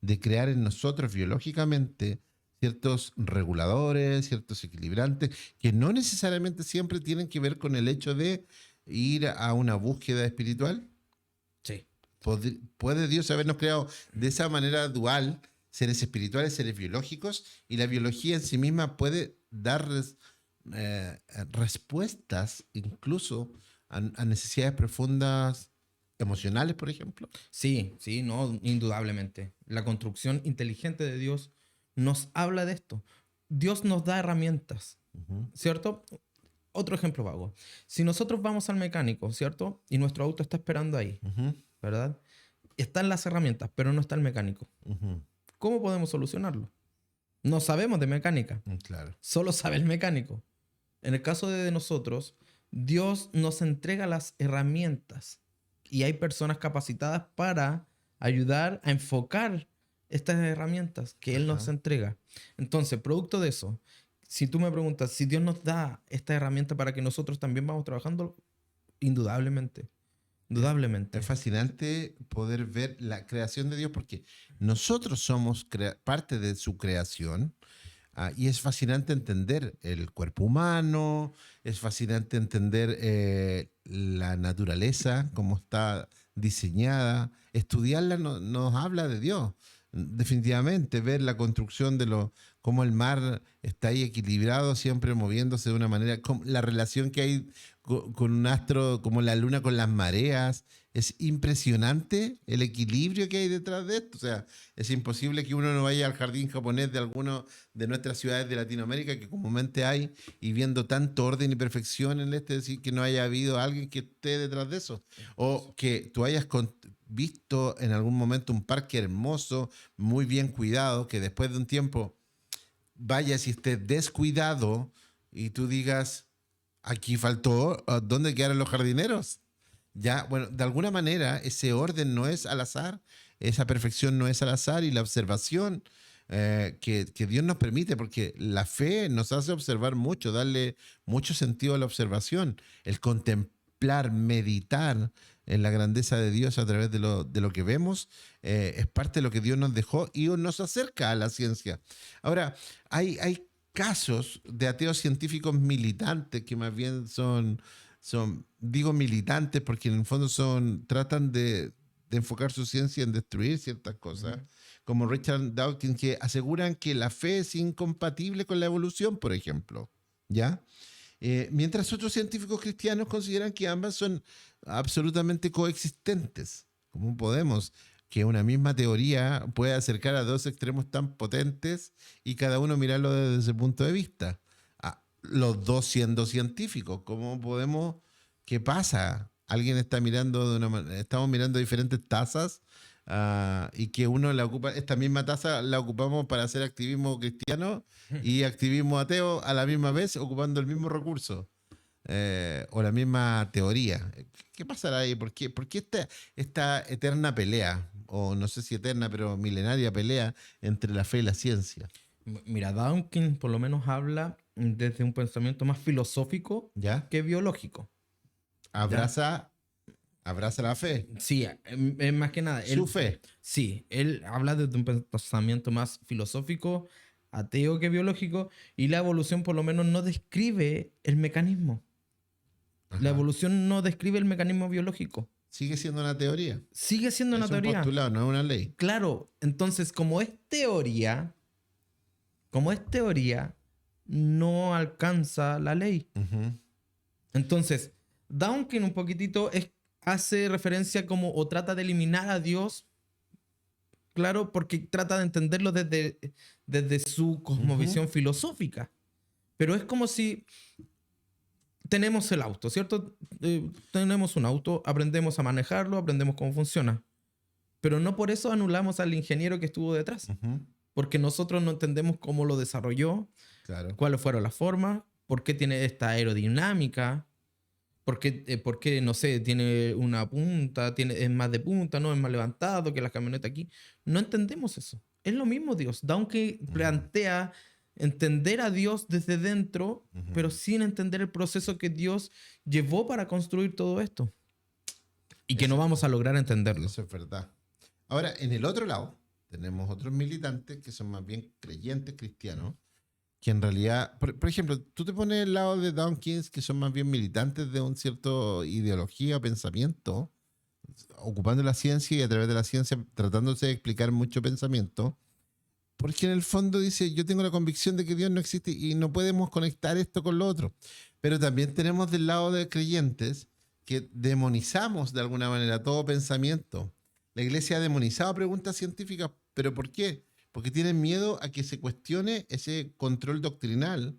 de crear en nosotros biológicamente ciertos reguladores, ciertos equilibrantes, que no necesariamente siempre tienen que ver con el hecho de ir a una búsqueda espiritual. Sí. ¿Puede Dios habernos creado de esa manera dual, seres espirituales, seres biológicos, y la biología en sí misma puede dar eh, respuestas incluso a necesidades profundas emocionales, por ejemplo? Sí, sí, no, indudablemente. La construcción inteligente de Dios nos habla de esto. Dios nos da herramientas, Ujú, ¿cierto? Otro ejemplo vago. Si nosotros vamos al mecánico, ¿cierto? Y nuestro auto está esperando ahí, ujú, ¿verdad? Están las herramientas, pero no está el mecánico. ujú. ¿Cómo podemos solucionarlo? No sabemos de mecánica, Claro. solo sabe el mecánico. En el caso de nosotros, Dios nos entrega las herramientas y hay personas capacitadas para ayudar a enfocar estas herramientas que Él nos Ajá. entrega. Entonces, producto de eso, si tú me preguntas si Dios nos da esta herramienta para que nosotros también vamos trabajando, indudablemente, Es, es indudablemente. fascinante poder ver la creación de Dios porque nosotros somos parte de su creación. Y es fascinante entender el cuerpo humano, es fascinante entender la naturaleza, cómo está diseñada. Estudiarla nos habla de Dios. Definitivamente, ver la construcción de cómo el mar está ahí equilibrado, siempre moviéndose de una manera, la relación que hay con un astro como la luna con las mareas. Es impresionante el equilibrio que hay detrás de esto. O sea, es imposible que uno no vaya al jardín japonés de alguno de nuestras ciudades de Latinoamérica que comúnmente hay y viendo tanto orden y perfección en este, decir que no haya habido alguien que esté detrás de eso. O que tú hayas visto en algún momento un parque hermoso, muy bien cuidado, que después de un tiempo vayas y estés descuidado y tú digas, aquí faltó, ¿dónde quedaron los jardineros? Ya, bueno, de alguna manera ese orden no es al azar, esa perfección no es al azar y la observación que Dios nos permite, porque la fe nos hace observar mucho, darle mucho sentido a la observación, el contemplar, meditar en la grandeza de Dios a través de lo que vemos, es parte de lo que Dios nos dejó y nos acerca a la ciencia. Ahora, hay casos de ateos científicos militantes que más bien digo militantes porque en el fondo tratan de enfocar su ciencia en destruir ciertas cosas, Ujú. como Richard Dawkins, que aseguran que la fe es incompatible con la evolución, por ejemplo, ¿ya? Mientras otros científicos cristianos consideran que ambas son absolutamente coexistentes. ¿Cómo podemos que una misma teoría pueda acercar a dos extremos tan potentes y cada uno mirarlo desde ese punto de vista? Los dos siendo científicos, ¿cómo podemos? ¿Qué pasa? Alguien está mirando de una manera, estamos mirando diferentes tazas y que uno la ocupa, esta misma taza la ocupamos para hacer activismo cristiano y activismo ateo a la misma vez, ocupando el mismo recurso o la misma teoría. ¿Qué pasará ahí? ¿Por qué esta eterna pelea, o no sé si eterna, pero milenaria pelea entre la fe y la ciencia? Mira, Dawkins por lo menos habla desde un pensamiento más filosófico ¿Ya? que biológico. ¿Ya? Abraza, abraza la fe, Sí, más que nada, su fe. sí, él habla desde un pensamiento más filosófico, ateo que biológico, y la evolución por lo menos no describe el mecanismo. La Ajá. evolución no describe el mecanismo biológico. Sigue siendo una teoría. Sigue siendo una Es un teoría. postulado, no es una ley. Claro, entonces como es teoría, no alcanza la ley. Ujú. Entonces, Dawkins un poquitito hace referencia como o trata de eliminar a Dios, claro, porque trata de entenderlo desde su Ujú. cosmovisión filosófica. Pero es como si tenemos el auto, ¿cierto? Tenemos un auto, aprendemos a manejarlo, aprendemos cómo funciona. Pero no por eso anulamos al ingeniero que estuvo detrás, Ujú. porque nosotros no entendemos cómo lo desarrolló, Claro. cuáles fueron las formas, ¿Por qué tiene esta aerodinámica? ¿Por qué, no sé, tiene una punta, es más de punta, no es más levantado que la camioneta aquí? No entendemos eso. Es lo mismo Dios. Donkey plantea entender a Dios desde dentro, pero sin entender el proceso que Dios llevó para construir todo esto. Y que no vamos a lograr entenderlo. Eso es verdad. Ahora, en el otro lado, tenemos otros militantes que son más bien creyentes cristianos, que en realidad, por ejemplo, tú te pones al lado de Dawkins, que son más bien militantes de un cierto ideología o pensamiento, ocupando la ciencia y a través de la ciencia tratándose de explicar mucho pensamiento, porque en el fondo dice, yo tengo la convicción de que Dios no existe y no podemos conectar esto con lo otro. Pero también tenemos del lado de creyentes que demonizamos de alguna manera todo pensamiento. La iglesia ha demonizado preguntas científicas, ¿pero por qué? Porque tienen miedo a que se cuestione ese control doctrinal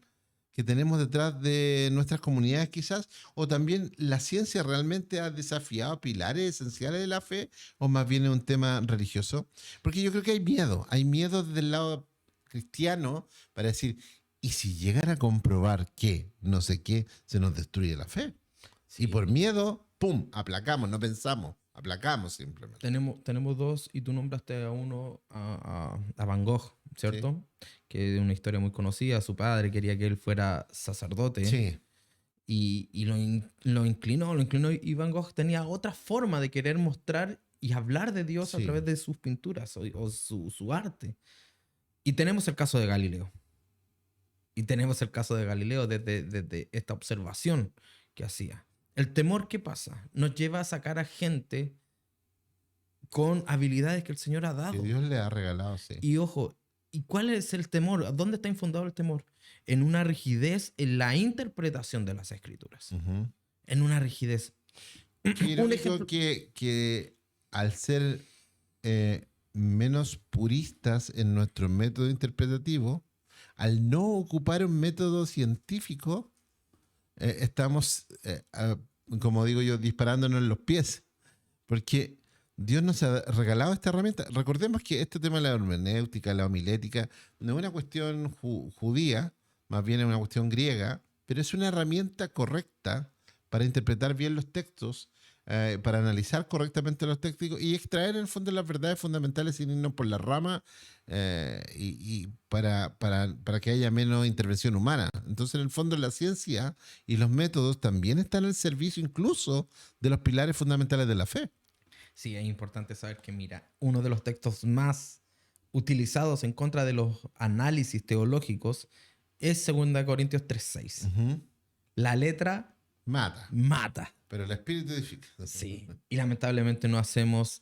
que tenemos detrás de nuestras comunidades quizás, o también la ciencia realmente ha desafiado pilares esenciales de la fe, o más bien es un tema religioso. Porque yo creo que hay miedo desde el lado cristiano para decir, ¿y si llegan a comprobar que no sé qué, se nos destruye la fe? Sí. Y por miedo, ¡pum!, aplacamos, no pensamos. Aplacamos simplemente. Tenemos dos, y tú nombraste a uno, a Van Gogh, ¿cierto? Sí. Que es una historia muy conocida. Su padre quería que él fuera sacerdote. Sí. Y lo inclinó. Y Van Gogh tenía otra forma de querer mostrar y hablar de Dios a través de sus pinturas o su arte. Y tenemos el caso de Galileo. Desde esta observación que hacía. El temor, ¿qué pasa? Nos lleva a sacar a gente con habilidades que el Señor ha dado. Que Dios le ha regalado, sí. Y ojo, ¿y cuál es el temor? ¿Dónde está infundado el temor? En una rigidez en la interpretación de las Escrituras. En una rigidez. Un ejemplo que al ser menos puristas en nuestro método interpretativo, al no ocupar un método científico, estamos, como digo yo, disparándonos en los pies. Porque Dios nos ha regalado esta herramienta. Recordemos que este tema de la hermenéutica, la homilética, no es una cuestión judía, más bien es una cuestión griega, pero es una herramienta correcta para interpretar bien los textos, para analizar correctamente los textos y extraer en el fondo las verdades fundamentales sin irnos por la rama, y para que haya menos intervención humana. Entonces, en el fondo, la ciencia y los métodos también están al servicio incluso de los pilares fundamentales de la fe. Sí, es importante saber que, mira, uno de los textos más utilizados en contra de los análisis teológicos es 2 Corintios 3:6. La letra mata. Pero el espíritu edifica. Sí. Y lamentablemente no hacemos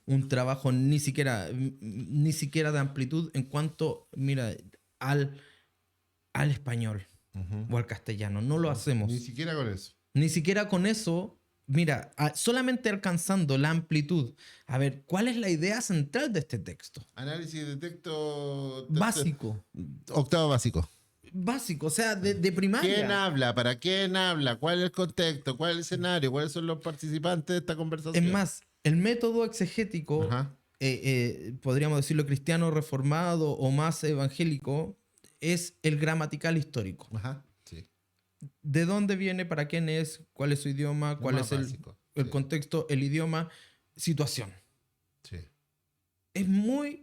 un trabajo ni siquiera de amplitud en cuanto, mira, al español o al castellano. No lo hacemos. Ni siquiera con eso. Ni siquiera con eso. Mira, solamente alcanzando la amplitud. A ver, ¿cuál es la idea central de este texto? Análisis de texto básico. Octavo básico. Básico, o sea, de primaria. ¿Quién habla? ¿Para quién habla? ¿Cuál es el contexto? ¿Cuál es el escenario? ¿Cuáles son los participantes de esta conversación? Es más, el método exegético, podríamos decirlo cristiano reformado o más evangélico, es el gramatical histórico. Sí. ¿De dónde viene? ¿Para quién es? ¿Cuál es su idioma? ¿Cuál es el contexto? El idioma, situación. Sí. Es muy...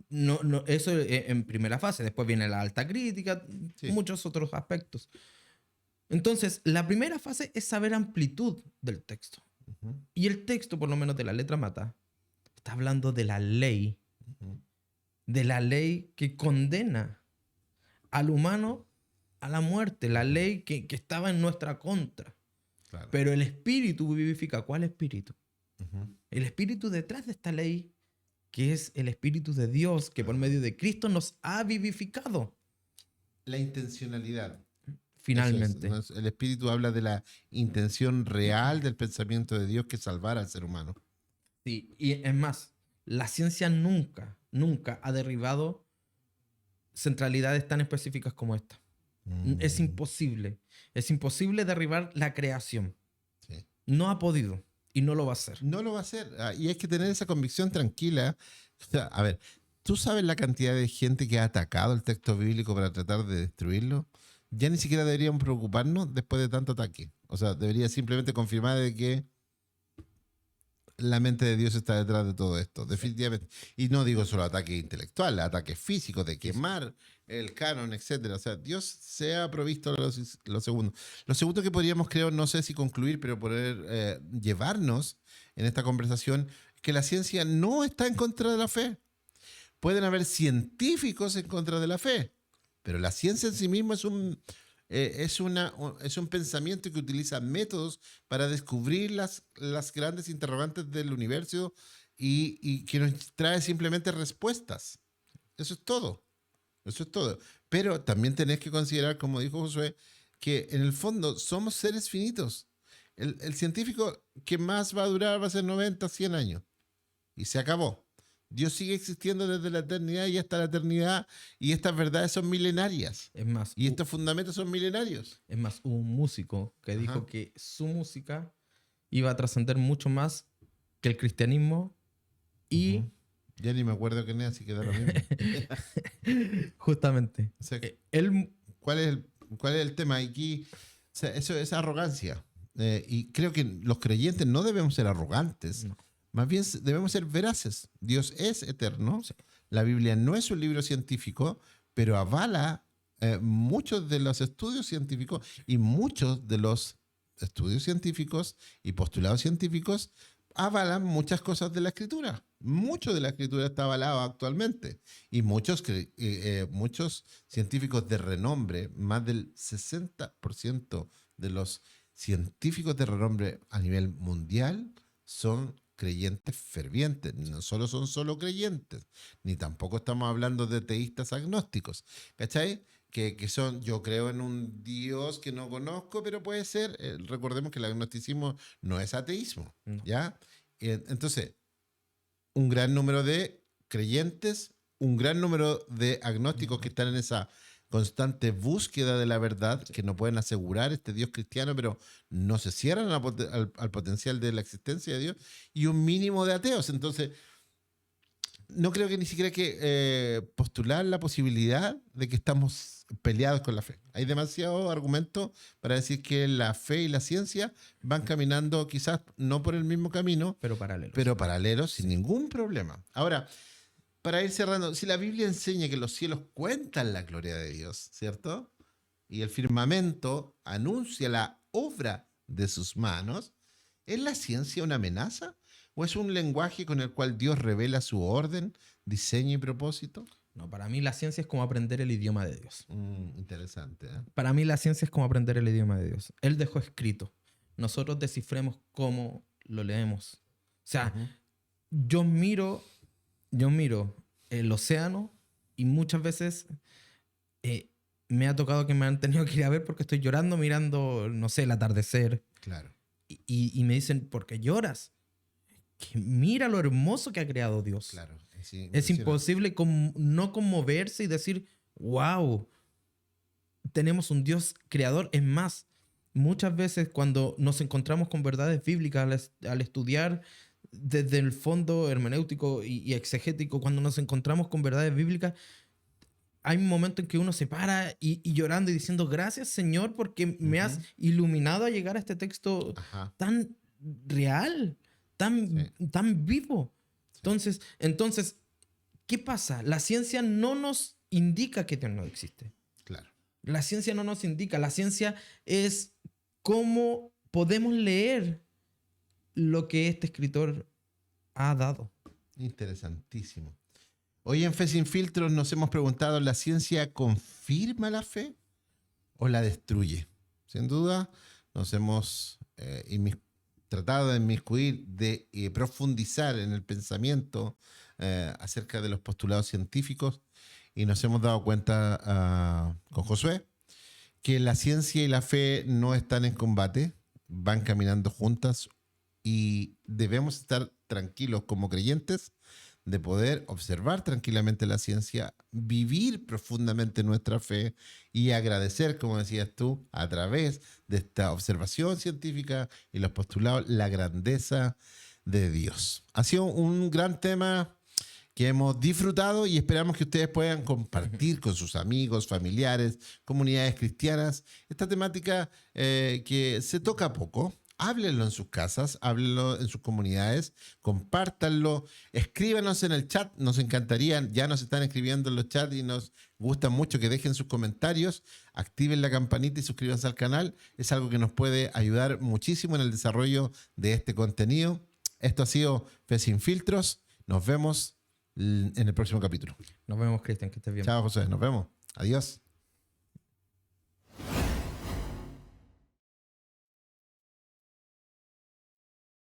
No, eso en primera fase. Después viene la alta crítica, muchos otros aspectos. Entonces, la primera fase es saber amplitud del texto. Y el texto, por lo menos de la letra mata, está hablando de la ley. De la ley que condena al humano a la muerte. La ley que estaba en nuestra contra. Claro. Pero el espíritu vivifica. ¿Cuál espíritu? El espíritu detrás de esta ley, que es el Espíritu de Dios, que por medio de Cristo nos ha vivificado. La intencionalidad. Finalmente. El Espíritu habla de la intención real del pensamiento de Dios, que es salvar al ser humano. Sí, y es más, la ciencia nunca ha derribado centralidades tan específicas como esta. Es imposible. Es imposible derribar la creación. Sí. No ha podido. Y no lo va a hacer. No lo va a hacer. Y hay que tener esa convicción tranquila. O sea, a ver, ¿tú sabes la cantidad de gente que ha atacado el texto bíblico para tratar de destruirlo? ya ni siquiera deberíamos preocuparnos después de tanto ataque. O sea, debería simplemente confirmar de que la mente de Dios está detrás de todo esto, definitivamente. Y no digo solo ataque intelectual, ataques físicos, de quemar el canon, etcétera. O sea, Dios se ha provisto lo segundo. Lo segundo que podríamos, creo, no sé si concluir, pero poder llevarnos en esta conversación, que la ciencia no está en contra de la fe. Pueden haber científicos en contra de la fe, pero la ciencia en sí misma es un pensamiento que utiliza métodos para descubrir las grandes interrogantes del universo y que nos trae simplemente respuestas. Eso es todo. Eso es todo. Pero también tenés que considerar, como dijo Josué, que en el fondo somos seres finitos. El científico que más va a durar va a ser 90, 100 años. Y se acabó. Dios sigue existiendo desde la eternidad y hasta la eternidad, y estas verdades son milenarias. Es más, Y estos fundamentos son milenarios. es más, hubo un músico que dijo Ajá. que su música iba a trascender mucho más que el cristianismo y Ujú. Ya ni me acuerdo quién es, así que da lo mismo. justamente, O sea, él, ¿cuál es el tema? Aquí, o sea, eso es arrogancia. Y creo que los creyentes no debemos ser arrogantes. no, Más bien debemos ser veraces. Dios es eterno. sí, La Biblia no es un libro científico, pero avala muchos de los estudios científicos, y muchos de los estudios científicos y postulados científicos avalan muchas cosas de la escritura. Mucho de la escritura está avalado actualmente. Y muchos científicos de renombre, más del 60% de los científicos de renombre a nivel mundial, son creyentes fervientes. No solo son solo creyentes, ni tampoco estamos hablando de teístas agnósticos. ¿Cachai? Que son, yo creo en un Dios que no conozco, pero puede ser. Recordemos que el agnosticismo no es ateísmo. no. ¿Ya? Entonces, un gran número de creyentes, un gran número de agnósticos que están en esa constante búsqueda de la verdad, que no pueden asegurar este Dios cristiano, pero no se cierran al potencial de la existencia de Dios, y un mínimo de ateos. Entonces, no creo que ni siquiera hay que postular la posibilidad de que estamos peleados con la fe. Hay demasiados argumentos para decir que la fe y la ciencia van caminando quizás no por el mismo camino, Pero paralelos. pero paralelos sin ningún problema. Ahora, para ir cerrando, si la Biblia enseña que los cielos cuentan la gloria de Dios, ¿cierto? Y el firmamento anuncia la obra de sus manos, ¿es la ciencia una amenaza? ¿O es un lenguaje con el cual Dios revela su orden, diseño y propósito? No, para mí la ciencia es como aprender el idioma de Dios. Interesante, ¿eh? Para mí la ciencia es como aprender el idioma de Dios. Él dejó escrito. Nosotros descifremos cómo lo leemos. O sea, Ujú. yo miro el océano y muchas veces me ha tocado que me han tenido que ir a ver porque estoy llorando mirando, no sé, el atardecer. Claro, Y me dicen, ¿por qué lloras? Que mira lo hermoso que ha creado Dios. claro. Es Impresionante. imposible no conmoverse y decir, wow, tenemos un Dios creador. Es más, muchas veces cuando nos encontramos con verdades bíblicas al estudiar desde el fondo hermenéutico y exegético, cuando nos encontramos con verdades bíblicas, hay un momento en que uno se para y llorando y diciendo, gracias Señor porque me has Ujú. iluminado a llegar a este texto Ajá. tan real, tan vivo. Entonces, ¿qué pasa? La ciencia no nos indica que Dios no existe. Claro. La ciencia no nos indica. La ciencia es cómo podemos leer lo que este escritor ha dado. Interesantísimo. Hoy en Fe Sin Filtros nos hemos preguntado, ¿la ciencia confirma la fe o la destruye? Sin duda, nos hemos tratado de inmiscuir, de profundizar en el pensamiento acerca de los postulados científicos, y nos hemos dado cuenta con Josué que la ciencia y la fe no están en combate, van caminando juntas, y debemos estar tranquilos como creyentes de poder observar tranquilamente la ciencia, vivir profundamente nuestra fe y agradecer, como decías tú, a través de esta observación científica y los postulados, la grandeza de Dios. Ha sido un gran tema que hemos disfrutado y esperamos que ustedes puedan compartir con sus amigos, familiares, comunidades cristianas esta temática que se toca poco. Háblenlo en sus casas, háblenlo en sus comunidades, compártanlo, escríbanos en el chat, nos encantaría, ya nos están escribiendo en los chats y nos gusta mucho que dejen sus comentarios, activen la campanita y suscríbanse al canal, es algo que nos puede ayudar muchísimo en el desarrollo de este contenido. Esto ha sido Fe Sin Filtros, nos vemos en el próximo capítulo. Nos vemos, Cristian, que estés bien. Chao, José, nos vemos, adiós.